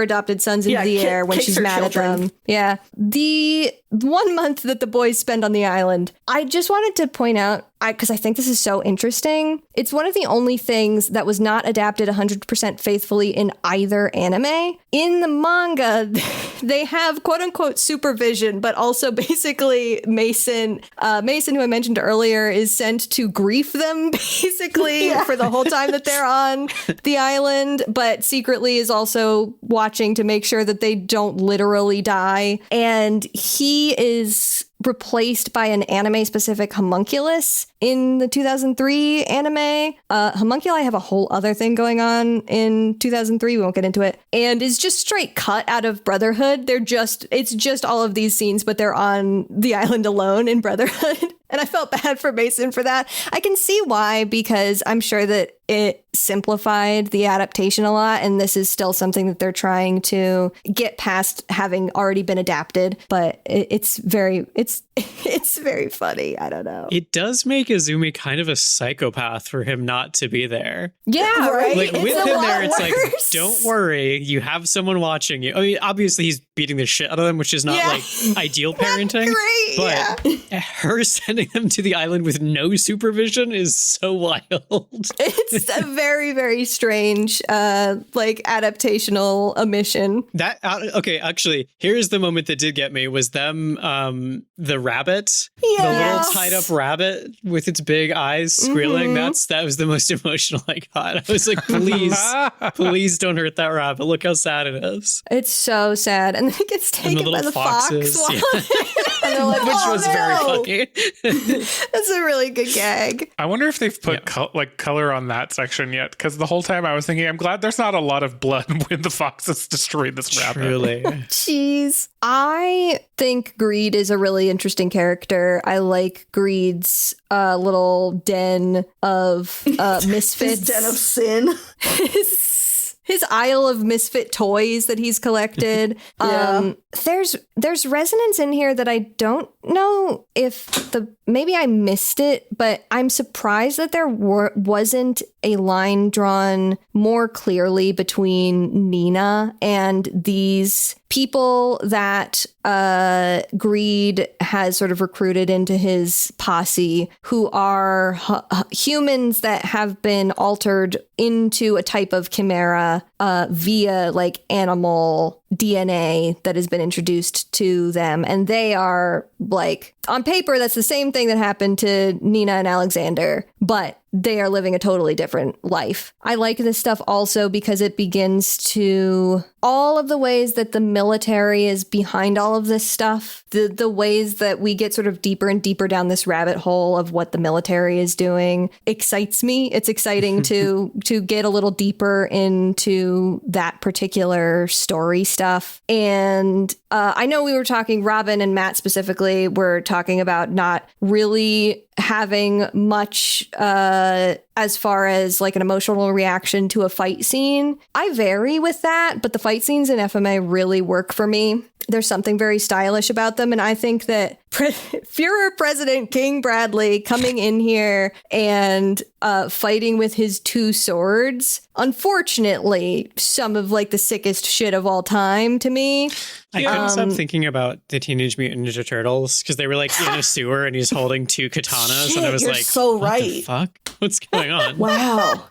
adopted sons into the air when she's mad at them. Yeah. The 1 month that the boys spend on the island, I just wanted to point out, because I think this is so interesting, it's one of the only things that was not adapted 100% faithfully in either anime. In the manga, they have quote-unquote supervision, but also basically Mason, who I mentioned earlier, is sent to grief them, basically, for the whole time that they're on the island, but secretly is also watching to make sure that they don't literally die. And he is replaced by an anime-specific homunculus in the 2003 anime. Homunculi have a whole other thing going on in 2003. We won't get into it. And is just straight cut out of Brotherhood. It's just all of these scenes, but they're on the island alone in Brotherhood. And I felt bad for Mason for that. I can see why, because I'm sure that it simplified the adaptation a lot, and this is still something that they're trying to get past having already been adapted. But it's very funny. I don't know. It does make Izumi kind of a psychopath for him not to be there. Yeah, right. Like, with him there, it's like, don't worry, you have someone watching you. I mean, obviously he's beating the shit out of them, which is not like ideal parenting. Great, but her sending them to the island with no supervision is so wild. It's a very, very strange, like, adaptational omission. Okay, actually, here's the moment that did get me, was them, the rabbit, the little tied up rabbit with its big eyes squealing. That was the most emotional I got. I was like, please don't hurt that rabbit. Look how sad it is. It's so sad. And then it gets taken by the foxes. Fox. Yeah. And they're like, which was very funny. That's a really good gag. I wonder if they've put color on that section yet, because the whole time I was thinking, I'm glad there's not a lot of blood when the foxes destroyed this rabbit. Truly. Jeez. I think Greed is a really interesting character. I like Greed's little den of misfits. His den of sin. His aisle of misfit toys that he's collected. There's resonance in here that I don't know if maybe I missed it, but I'm surprised that there wasn't a line drawn more clearly between Nina and these people that Greed has sort of recruited into his posse, who are humans that have been altered into a type of chimera via like animal DNA that has been introduced to them. And they are like, on paper, that's the same thing that happened to Nina and Alexander, but they are living a totally different life. I like this stuff also because it begins to all of the ways that the military is behind all of this stuff, the ways that we get sort of deeper and deeper down this rabbit hole of what the military is doing excites me. It's exciting to get a little deeper into that particular story stuff. And I know we were talking, Robin and Matt specifically were talking about not really having much as far as like an emotional reaction to a fight scene. I vary with that, but the fight scenes in FMA really work for me. There's something very stylish about them. And I think that Führer President King Bradley coming in here and fighting with his two swords, unfortunately, some of like the sickest shit of all time to me. I couldn't stop thinking about the Teenage Mutant Ninja Turtles because they were like in a sewer and he's holding two katanas. Shit, and I was you're like, so what right. the fuck? What's going on? Wow.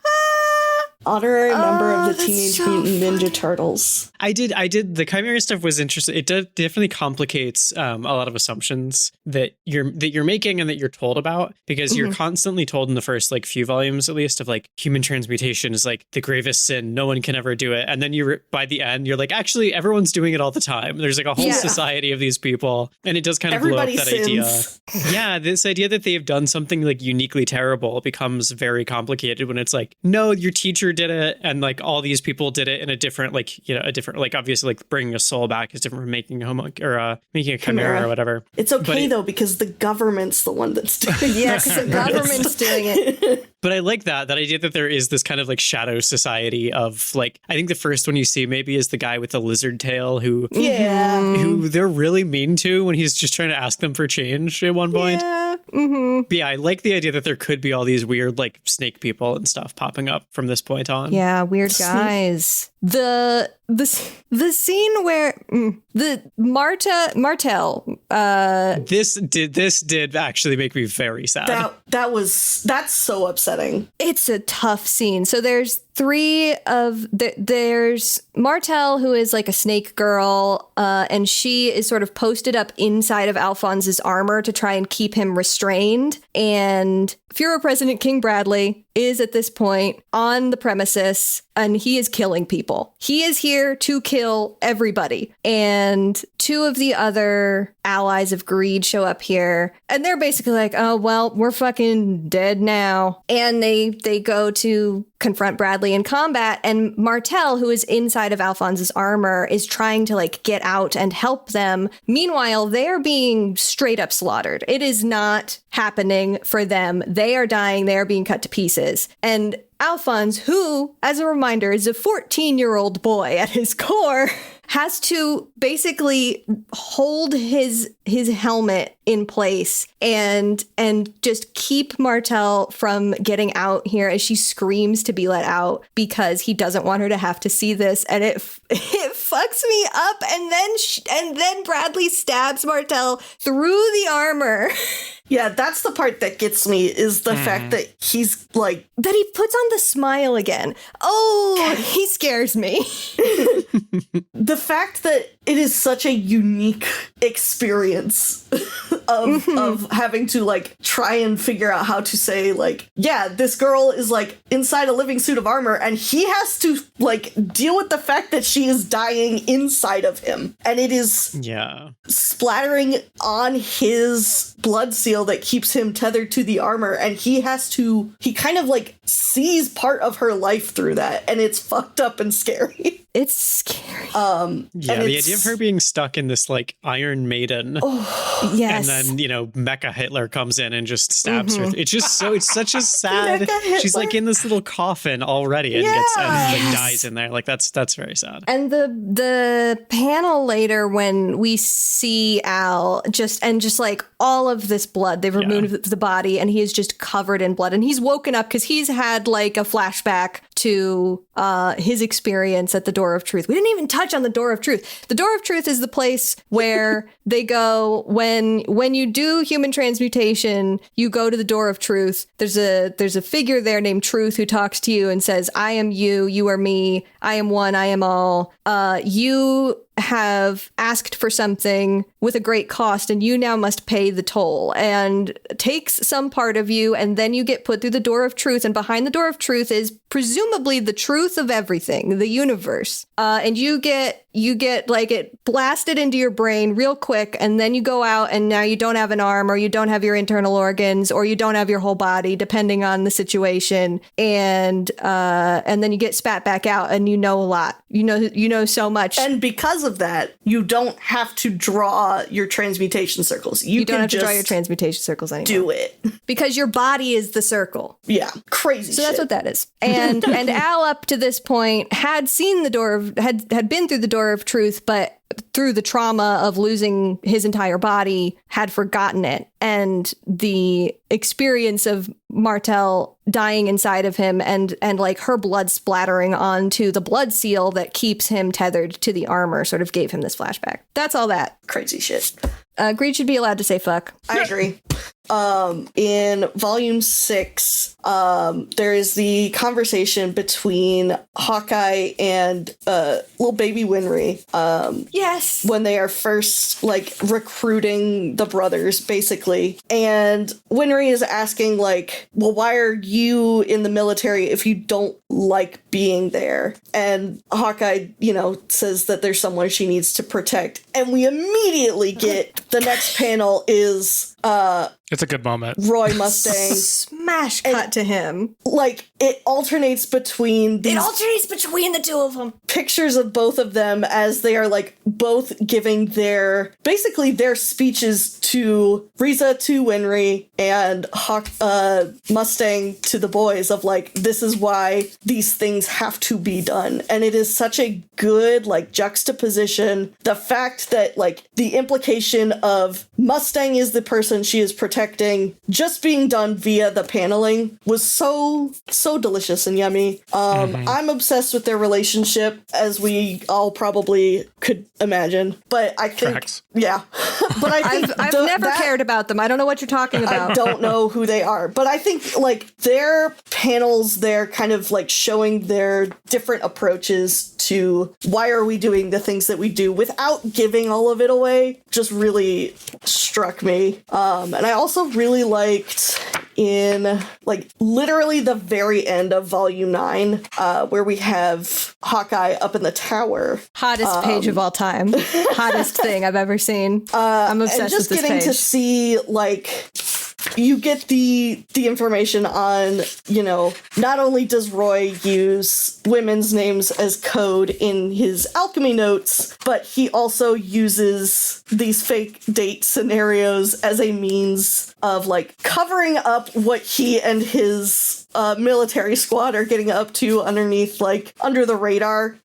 Honorary member of the that's Teenage so Mutant Ninja funny. Turtles. I did. The Chimera stuff was interesting. It definitely complicates a lot of assumptions that you're making and that you're told about, because you're constantly told in the first like few volumes, at least, of like human transmutation is like the gravest sin. No one can ever do it. And then by the end, you're like, actually, everyone's doing it all the time. There's like a whole society of these people. And it does kind of Everybody blow up that sins. idea. Yeah, this idea that they've done something like uniquely terrible becomes very complicated when it's like, no, your teacher did it. And like all these people did it in a different, like, you know, a different, like obviously like bringing a soul back is different from making a making a chimera or whatever. It's okay though, because the government's the one that's doing it. Yeah, because the government's doing it. But I like that idea that there is this kind of like shadow society of like, I think the first one you see maybe is the guy with the lizard tail who they're really mean to when he's just trying to ask them for change at one point. Yeah. But yeah, I like the idea that there could be all these weird like snake people and stuff popping up from this point on. Yeah, weird guys. The scene where the Martel this did actually make me very sad. That's so upsetting. it's a tough scene. So there's there's Martel, who is like a snake girl, and she is sort of posted up inside of Alphonse's armor to try and keep him restrained. And Führer President King Bradley is at this point on the premises, and he is killing people. He is here to kill everybody. And two of the other allies of greed show up here, and they're basically like, oh, well, we're fucking dead now. And they go to confront Bradley in combat, and Martel, who is inside of Alphonse's armor, is trying to like get out and help them. Meanwhile, they're being straight up slaughtered. It is not happening for them. They are dying. They are being cut to pieces. And Alphonse, who, as a reminder, is a 14-year-old boy at his core, has to basically hold his helmet in place and just keep Martel from getting out here as she screams to be let out because he doesn't want her to have to see this. And it fucks me up. And then Bradley stabs Martel through the armor. Yeah, that's the part that gets me, is the fact that he's like... That he puts on the smile again. Oh, he scares me. The fact that it is such a unique experience of having to like try and figure out how to say like, yeah, this girl is like inside a living suit of armor, and he has to like deal with the fact that she is dying inside of him. And it is splattering on his blood seal that keeps him tethered to the armor, and he kind of like sees part of her life through that, and it's fucked up and scary. It's scary. The idea of her being stuck in this like Iron Maiden. Oh, yes. And then, you know, Mecha Hitler comes in and just stabs her. It's just it's such a sad, she's like in this little coffin already and dies in there. Like that's very sad. And the panel later when we see Al just like all of this blood, they've removed the body and he is just covered in blood, and he's woken up because he's had like a flashback to his experience at the Door of Truth. We didn't even touch on the Door of Truth. The Door of Truth is the place where they go when you do human transmutation, you go to the Door of Truth. There's a figure there named Truth who talks to you and says, I am you, you are me, I am one, I am all. You have asked for something with a great cost, and you now must pay the toll, and takes some part of you, and then you get put through the door of truth, and behind the door of truth is presumably the truth of everything, the universe. And you get like it blasted into your brain real quick, and then you go out and now you don't have an arm, or you don't have your internal organs, or you don't have your whole body, depending on the situation. And then you get spat back out, and you know a lot. You know so much. And because of that, you don't have to draw your transmutation circles. You don't can have to just draw your transmutation circles anymore. do it. Because your body is the circle. Yeah. Crazy So shit. that's what that is. And Al, up to this point, had seen the door of, had been through the door of truth, but through the trauma of losing his entire body, had forgotten it. And the experience of Martel dying inside of him and like her blood splattering onto the blood seal that keeps him tethered to the armor sort of gave him this flashback. That's all that. Crazy shit. Greed should be allowed to say fuck. I agree. In volume 6, there is the conversation between Hawkeye and little baby Winry. Yes. When they are first like recruiting the brothers, basically. And Winry is asking like, well, why are you in the military if you don't like being there? And Hawkeye, says that there's someone she needs to protect. And we immediately get the next panel is it's a good moment. Roy Mustang. Smash cut to him. Like, it alternates between these the two of them. pictures of both of them as they are, like, both giving their speeches to Riza to Winry and Mustang to the boys of, like, this is why these things have to be done. And it is such a good, like, juxtaposition. The fact that, like, the implication of Mustang is the person she is protecting just being done via the paneling was so delicious and yummy. I'm obsessed with their relationship, as we all probably could imagine. But I think, Tracks. yeah. But I think I've never cared about them. I don't know what you're talking about. I don't know who they are, but I think like their panels, they're kind of like showing their different approaches to why are we doing the things that we do without giving all of it away, just really struck me. And I also really liked in like literally the very end of volume 9, where we have Hawkeye up in the tower. Hottest page of all time. Hottest thing I've ever seen. I'm obsessed with this page. And just getting to see like you get the information on, not only does Roy use women's names as code in his alchemy notes, but he also uses these fake date scenarios as a means of like covering up what he and his military squad are getting up to underneath, like, under the radar.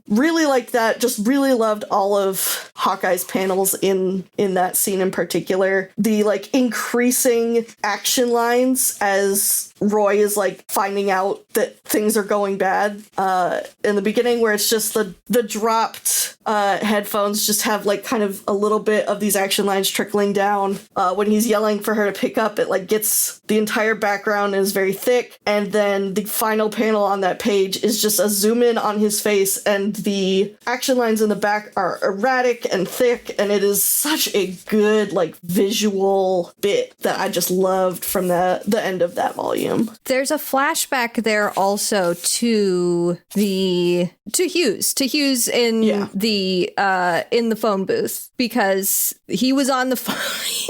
Really like that. Just really loved all of Hawkeye's panels in that scene in particular. The, like, increasing action lines as Roy is, like, finding out that things are going bad. In the beginning, where it's just the dropped headphones just have, like, kind of a little bit of these action lines trickling down. When he's yelling for her to pick up, it, like, gets the entire background and is very thick. And then the final panel on that page is just a zoom in on his face, and the action lines in the back are erratic and thick, and it is such a good, like, visual bit that I just loved from the end of that volume. There's a flashback there also to Hughes in the phone booth, because he was on the phone.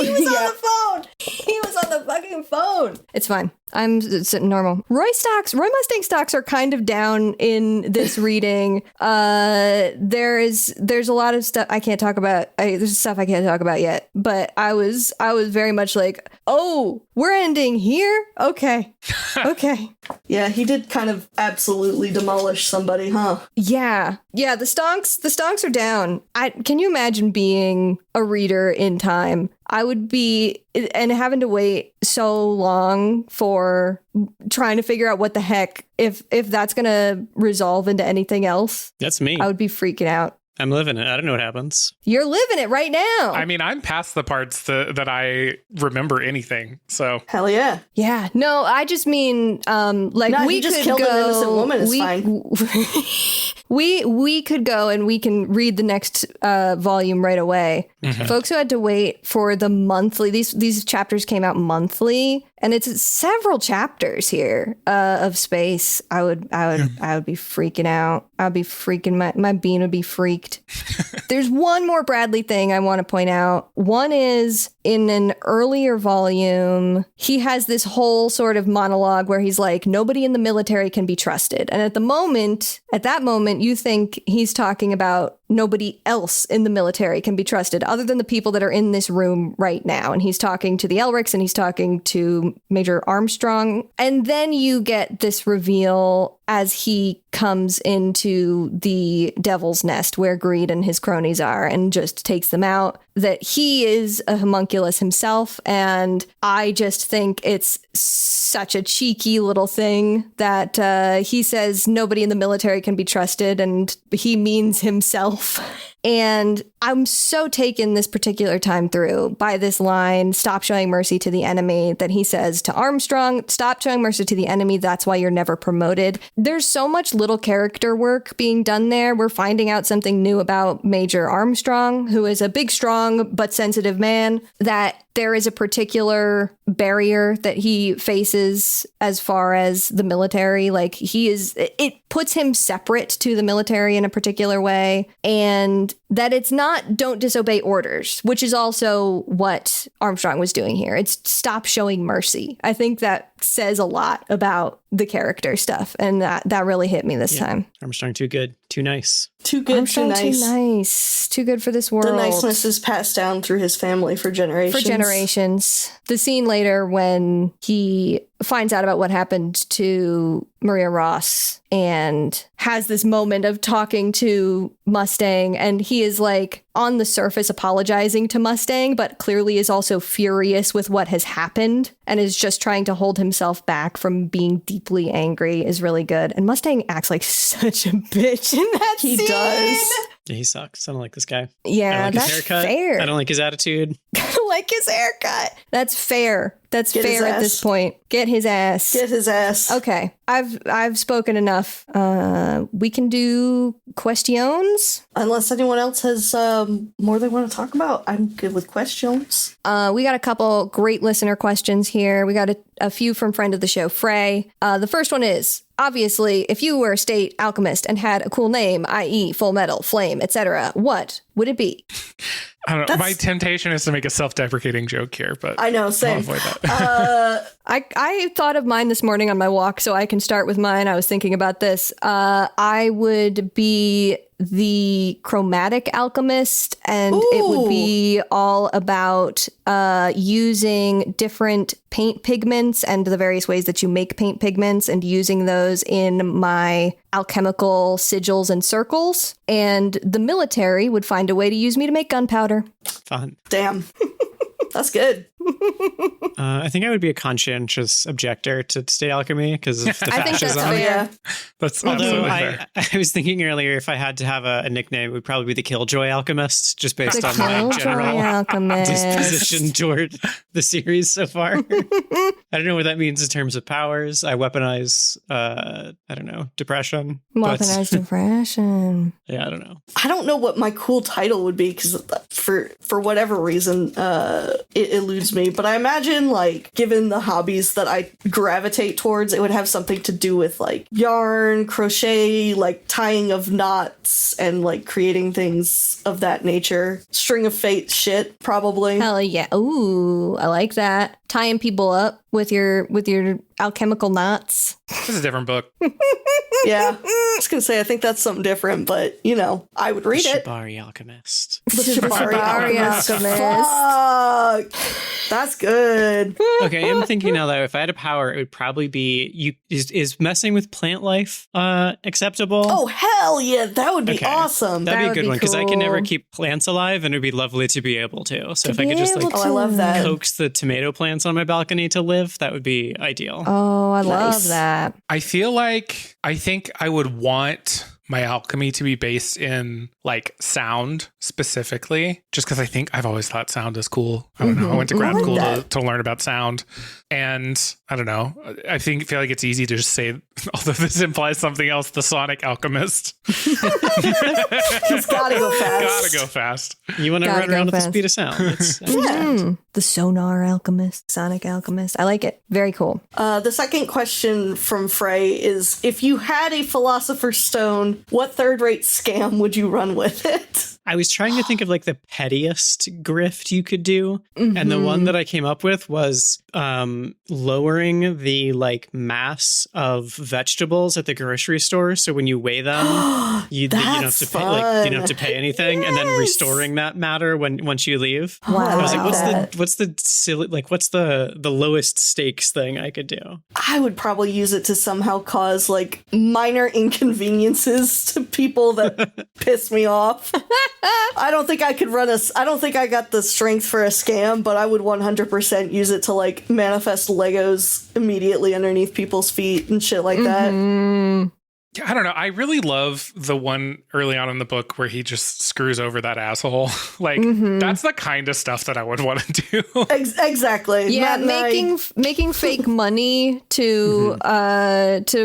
He was on the phone. He was on the fucking phone. It's fine. It's normal. Roy Mustang stocks are kind of down in this reading. There's a lot of stuff I can't talk about. There's stuff I can't talk about yet, but I was very much like, oh, we're ending here? Okay. Okay. Yeah, he did kind of absolutely demolish somebody, huh? Yeah. Yeah, the stonks are down. Can you imagine being a reader in time? I would be, and having to wait so long for trying to figure out what the heck, if that's going to resolve into anything else. That's me. I would be freaking out. I'm living it. I don't know what happens. You're living it right now. I mean, I'm past the parts that I remember anything. So Hell yeah. Yeah. No, I just mean, like, No, we he just could killed go. an innocent woman. It's fine. We could go and we can read the next volume right away. Mhm. Folks who had to wait for the monthly, these chapters came out monthly, and it's several chapters here of space. I would be freaking out. I'd be freaking, my bean would be freaked. There's one more Bradley thing I want to point out. One is in an earlier volume, he has this whole sort of monologue where he's like, nobody in the military can be trusted. And at that moment, you think he's talking about nobody else in the military can be trusted other than the people that are in this room right now. And he's talking to the Elrics and he's talking to Major Armstrong. And then you get this reveal as he comes into the Devil's Nest where Greed and his cronies are and just takes them out, that he is a homunculus himself. And I just think it's such a cheeky little thing that he says nobody in the military can be trusted, and he means himself. And I'm so taken this particular time through by this line, stop showing mercy to the enemy, that he says to Armstrong, stop showing mercy to the enemy. That's why you're never promoted. There's so much little character work being done there. We're finding out something new about Major Armstrong, who is a big, strong, but sensitive man, that there is a particular barrier that he faces as far as the military. Like, it puts him separate to the military in a particular way. And that it's not don't disobey orders, which is also what Armstrong was doing here. It's stop showing mercy. I think that says a lot about the character stuff. And that really hit me this time. Armstrong, too good, too nice. Too good, Armstrong, too nice. Too nice. Too good for this world. The niceness is passed down through his family for generations. The scene later when he finds out about what happened to Maria Ross and has this moment of talking to Mustang, and he is like on the surface apologizing to Mustang, but clearly is also furious with what has happened and is just trying to hold himself back from being deeply angry, is really good. And Mustang acts like such a bitch in that scene. He does. Yeah, he sucks. I don't like this guy. Yeah, I don't like that's his haircut. fair. I don't like his attitude. I don't like his haircut. That's fair. That's Get his fair at ass. this point. Get his ass. Get his ass. Okay, I've spoken enough. We can do questions. Unless anyone else has more they want to talk about, I'm good with questions. We got a couple great listener questions here. We got a few from friend of the show, Frey. The first one is, obviously, if you were a state alchemist and had a cool name, i.e. full metal, flame, etc., what would it be? I don't know. My temptation is to make a self-deprecating joke here, but I know, same. I'll avoid that. I thought of mine this morning on my walk, so I can start with mine. I was thinking about this. I would be the chromatic alchemist, and it would be all about using different paint pigments and the various ways that you make paint pigments and using those in my alchemical sigils and circles. And the military would find a way to use me to make gunpowder. Fun. Damn. That's good. I think I would be a conscientious objector to state alchemy because of the I think that's fascism. fair. That's Although absolutely fair. I was thinking earlier, if I had to have a nickname, it would probably be the Killjoy Alchemist, just based The on my Killjoy general Alchemist. disposition toward the series so far. I don't know what that means in terms of powers. I weaponize, I don't know, depression. Weaponized depression. Yeah, I don't know. I don't know what my cool title would be because for whatever reason, it eludes me. But I imagine, like, given the hobbies that I gravitate towards, it would have something to do with like yarn, crochet, like tying of knots, and like creating things of that nature. String of Fate shit, probably. Hell yeah. Ooh, I like that. Tying people up with your alchemical knots. This is a different book. Yeah. I was gonna say I think that's something different, but you know, I would read it. Shibari Alchemist. The Shibari Alchemist. Alchemist. Fuck. That's good. Okay, I'm thinking now though, if I had a power, it would probably be is messing with plant life acceptable? Oh hell yeah, that would be Okay. awesome. That'd That be a would good be one because I can never cool. keep plants alive, and it'd be lovely to be able to. So if I could just like Oh, I love that. coax the tomato plants on my balcony to live, that would be ideal. Oh, I Nice. love that. I think I would want my alchemy to be based in like sound specifically, just because I think I've always thought sound is cool. I don't know. I went to grad school to learn about sound. And I don't know. I feel like it's easy to just say, although this implies something else, the Sonic Alchemist. He's gotta go fast. Gotta go fast. You want to run around at the speed of sound. The Sonar Alchemist, Sonic Alchemist. I like it. Very cool. The second question from Frey is, if you had a Philosopher's Stone, what third-rate scam would you run with it? I was trying to think of like the pettiest grift you could do. And the one that I came up with was lowering the like mass of vegetables at the grocery store. So when you weigh them, you don't have to pay, like, you don't have to pay anything, and then restoring that matter once you leave. Wow. I was like, what's the silly, like, what's the lowest stakes thing I could do? I would probably use it to somehow cause like minor inconveniences to people that piss me off. I don't think I could I don't think I got the strength for a scam, but I would 100% use it to like manifest Legos immediately underneath people's feet and shit like that. I don't know. I really love the one early on in the book where he just screws over that asshole. Like, that's the kind of stuff that I would want to do. Exactly. Yeah, making fake money to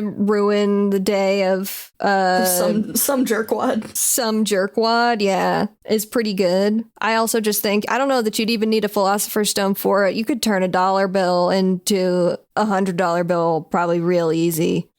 ruin the day of some jerkwad. Some jerkwad, yeah, is pretty good. I also just think, I don't know that you'd even need a Philosopher's Stone for it. You could turn a $1 bill into a $100 bill probably real easy.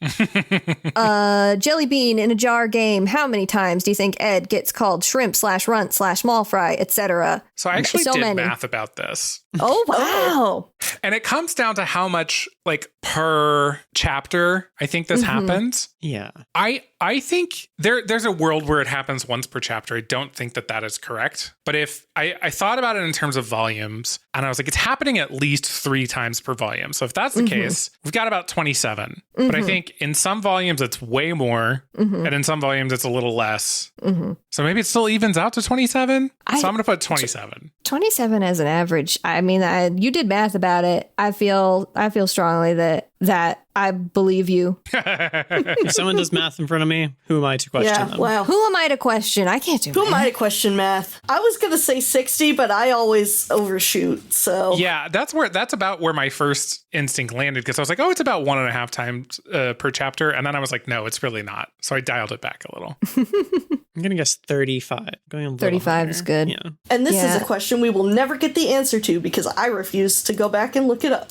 Jelly bean in a jar game. How many times do you think Ed gets called shrimp / runt / small fry, etc.? So I actually did math about this. Oh, wow. And it comes down to how much, like, per chapter I think this happens. Yeah. I think there's a world where it happens once per chapter. I don't think that is correct. But if I thought about it in terms of volumes, and I was like, it's happening at least 3 times per volume. So if that's the case, we've got about 27. But I think in some volumes it's way more, and in some volumes it's a little less. So maybe it still evens out to 27. So I'm going to put 27. 27 as an average. I mean, you did math about it. I feel strongly that I believe you. If someone does math in front of me, who am I to question them? Wow. Who am I to question? I can't do Who math. am I to question math? I was going to say 60, but I always overshoot, so... Yeah, that's about where my first instinct landed, because I was like, oh, it's about 1.5 times per chapter, and then I was like, no, it's really not. So I dialed it back a little. I'm going to guess 35. Going a little 35 higher. is good. Yeah. And this is a question we will never get the answer to, because I refuse to go back and look it up.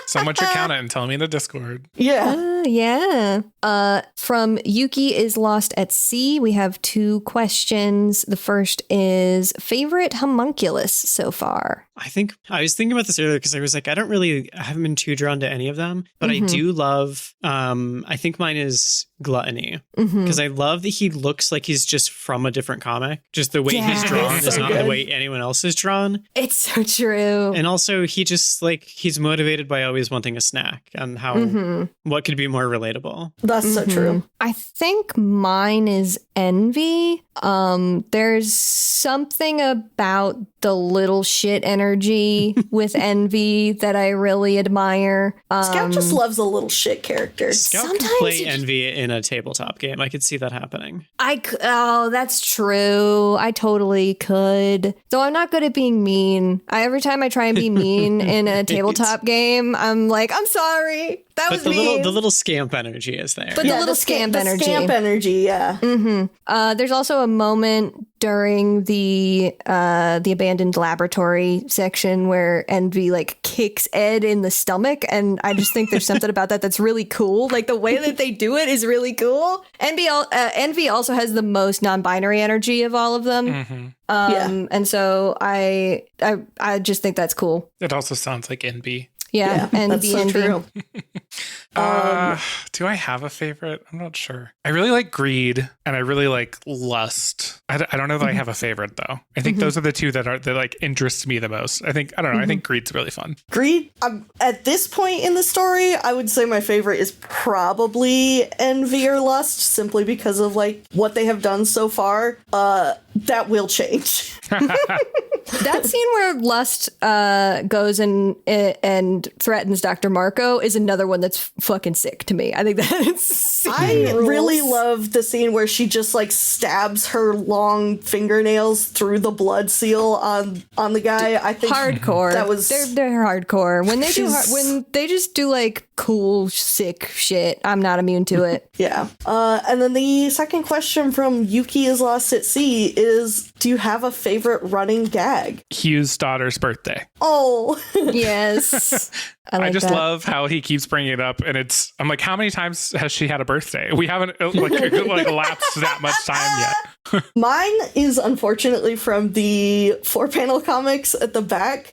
Someone should count it and tell me in the Discord. Yeah. Yeah. From Yuki is Lost at Sea, we have 2 questions. The first is favorite homunculus so far. I was thinking about this earlier because I was like, I haven't been too drawn to any of them, but I do love, I think mine is Gluttony, because I love that he looks like he's just from a different comic. Just the way he's drawn is not the way anyone else is drawn. It's so true. And also he just like, he's motivated by always wanting a snack, and how, what could be more relatable? That's so true. I think mine is Envy. There's something about the little shit energy with Envy that I really admire. Scout just loves a little shit character. Scout could play Envy in a tabletop game. I could see that happening. Oh, that's true. I totally could. Though I'm not good at being mean. Every time I try and be mean in a tabletop game, I'm like, I'm sorry. That was mean. The little scamp energy is there. But the little scamp energy. The scamp energy, yeah. There's also a moment during the abandoned laboratory section where Envy like kicks Ed in the stomach, and I just think there's something about that that's really cool. Like the way that they do it is really cool. Envy also has the most non-binary energy of all of them. And so I just think that's cool. It also sounds like Envy. Yeah, and that's so true. Do I have a favorite? I'm not sure. I really like Greed, and I really like Lust. I don't know that I have a favorite though. I think those are the 2 that like interest me the most. I think I think Greed's really fun. Greed, at this point in the story, I would say my favorite is probably Envy or Lust, simply because of like what they have done so far. that will change. That scene where Lust goes and threatens Dr. Marco is another one that's fucking sick to me. I think that's I really love the scene where she just like stabs her long fingernails through the blood seal on the guy. I think hardcore. That was they're hardcore when they when they just do like cool sick shit. I'm not immune to it. Yeah. And then the second question from Yuki is Lost at Sea is, do you have a favorite running gag? Hugh's daughter's birthday. Oh. Yes. I just love how he keeps bringing it up, and I'm like, how many times has she had a birthday? We haven't like lapsed that much time yet. Mine is unfortunately from the 4-panel comics at the back,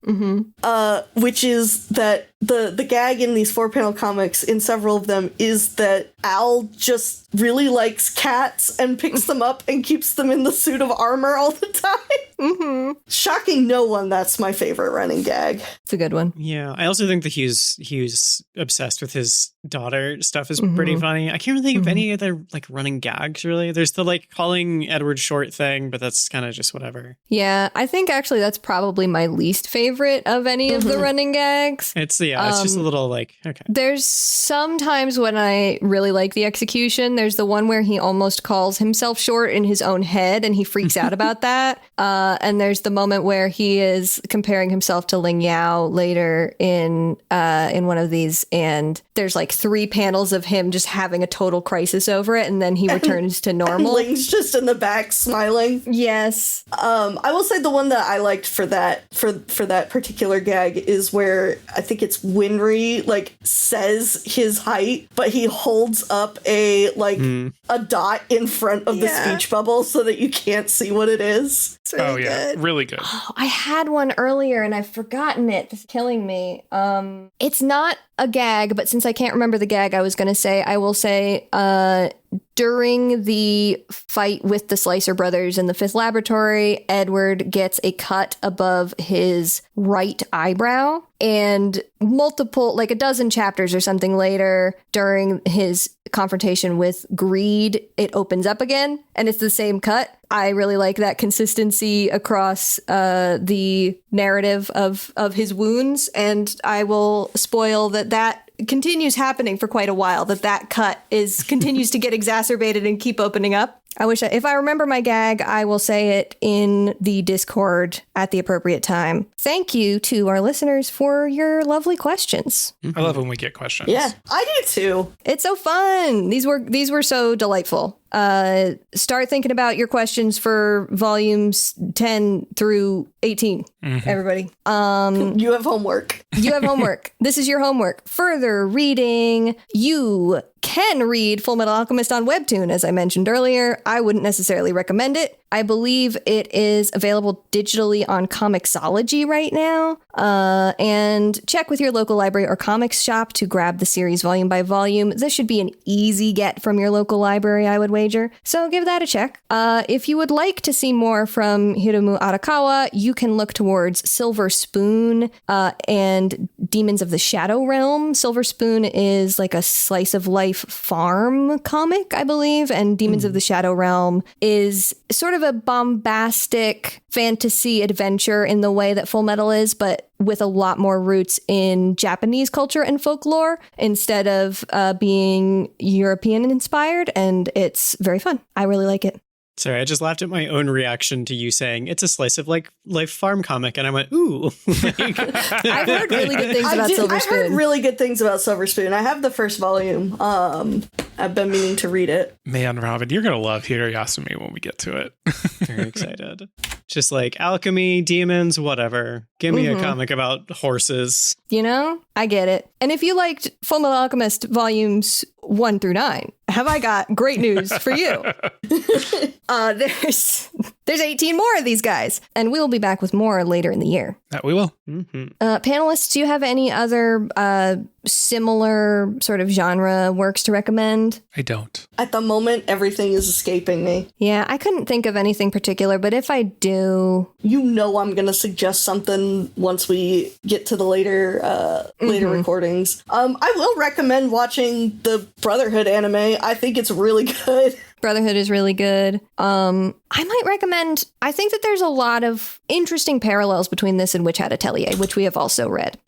which is that the gag in these 4-panel comics, in several of them, is that Al just really likes cats and picks them up and keeps them in the suit of armor all the time. Shocking no one, that's my favorite running gag. It's a good one. Yeah, I also think that Hugh's obsessed with his daughter stuff is pretty funny. I can't really think of any other like running gags, really. There's the like calling Edward short thing, but that's kind of just whatever. Yeah, I think actually that's probably my least favorite of any of the running gags. It's just a little like, okay. There's some times when I really like the execution. There's the one where he almost calls himself short in his own head and he freaks out about that. And there's the moment where he is comparing himself to Ling Yao later in one of these, and there's like 3 panels of him just having a total crisis over it, and then he returns to normal. Ling's just in the back smiling. Yes. I will say the one that I liked for that particular gag is where I think it's Winry like says his height, but he holds up a dot in front of the speech bubble so that you can't see what it is. It's really good. Really good. Oh, I had one earlier and I've forgotten it. It's killing me. It's not a gag, but since I can't remember the gag, I will say during the fight with the Slicer brothers in the 5th laboratory, Edward gets a cut above his right eyebrow, and like a dozen chapters or something later, during his confrontation with Greed, it opens up again and it's the same cut. I really like that consistency across the narrative of his wounds, and I will spoil that continues happening for quite a while, that cut continues to get exacerbated and keep opening up. If I remember my gag, I will say it in the Discord at the appropriate time. Thank you to our listeners for your lovely questions. I love when we get questions. Yeah, I do too. It's so fun. These were so delightful. Start thinking about your questions for volumes 10 through 18, everybody. You have homework. You have homework. This is your homework. Further reading, you can read Fullmetal Alchemist on Webtoon, as I mentioned earlier. I wouldn't necessarily recommend it. I believe it is available digitally on Comixology right now. And check with your local library or comics shop to grab the series volume by volume. This should be an easy get from your local library, I would wager. So give that a check. If you would like to see more from Hiromu Arakawa, you can look towards Silver Spoon and Demons of the Shadow Realm. Silver Spoon is like a slice of life farm comic, I believe, and Demons of the Shadow Realm is sort of a bombastic fantasy adventure in the way that Fullmetal is, but with a lot more roots in Japanese culture and folklore instead of being European inspired, and it's very fun. I really like it. Sorry, I just laughed at my own reaction to you saying it's a slice of like life farm comic, and I went, ooh. I've heard really good things about Silver Spoon. I've heard really good things about Silver Spoon. I have the first volume. I've been meaning to read it. Man, Robin, you're gonna love Hiroyasumi when we get to it. Very excited. Just like alchemy, demons, whatever. Give me a comic about horses. You know, I get it. And if you liked Fullmetal Alchemist volumes 1 through 9, have I got great news for you. There's 18 more of these guys, and we'll be back with more later in the year. That we will. Panelists, do you have any other similar sort of genre works to recommend? I don't. At the moment, everything is escaping me. Yeah, I couldn't think of anything particular, but if I do... You know I'm going to suggest something once we get to the later recordings. I will recommend watching the Brotherhood anime. I think it's really good. Brotherhood is really good. I might recommend, I think that there's a lot of interesting parallels between this and Witch Hat Atelier, which we have also read.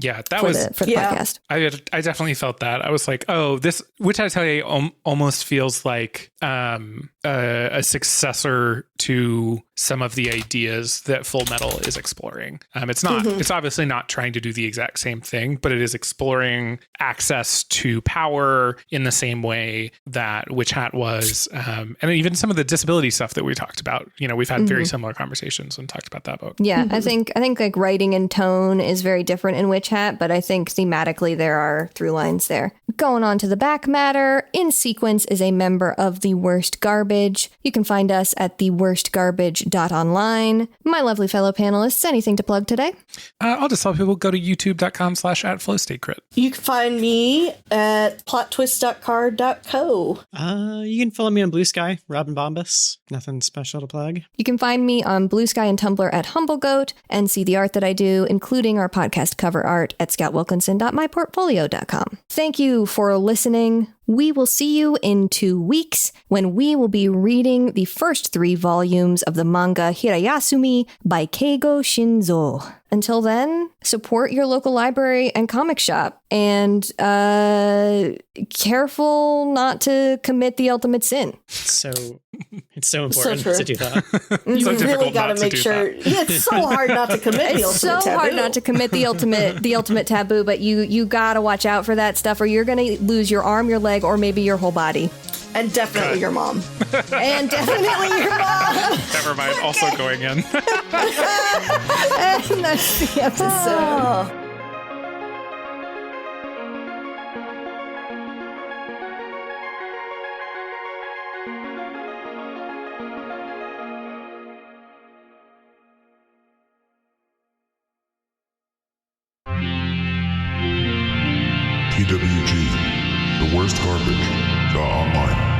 Yeah, that for was the podcast. I definitely felt that. I was like, oh, this Witch Hat Atelier almost feels like a successor to some of the ideas that Fullmetal is exploring. It's not. It's obviously not trying to do the exact same thing, but it is exploring access to power in the same way that Witch Hat was, and even some of the disability stuff that we talked about. You know, we've had very similar conversations and talked about that book. Yeah, I think like writing and tone is very different in Witch Hat, but I think thematically there are through lines there. Going on to the back matter, In Sequence is a member of The Worst Garbage. You can find us at theworstgarbage.online. My lovely fellow panelists, anything to plug today? I'll just tell people go to youtube.com/@flowstatekrit. You can find me at plottwist.card.co. You can follow me on Blue Sky, Robin Bombas. Nothing special to plug. You can find me on Blue Sky and Tumblr at HumbleGoat and see the art that I do, including our podcast cover art at scoutwilkinson.myportfolio.com. Thank you for listening. We will see you in 2 weeks when we will be reading the first 3 volumes of the manga Hirayasumi by Keigo Shinzo. Until then, support your local library and comic shop, and careful not to commit the ultimate sin. It's so important to do that. You really got to make sure. Yeah, it's so hard not to commit the ultimate taboo. It's so hard not to commit the ultimate taboo, but you got to watch out for that stuff, or you're going to lose your arm, your leg, or maybe your whole body. And definitely your mom. And definitely your mom. Never mind, also going in. And that's the episode. TWG, The Worst Garbage, the online.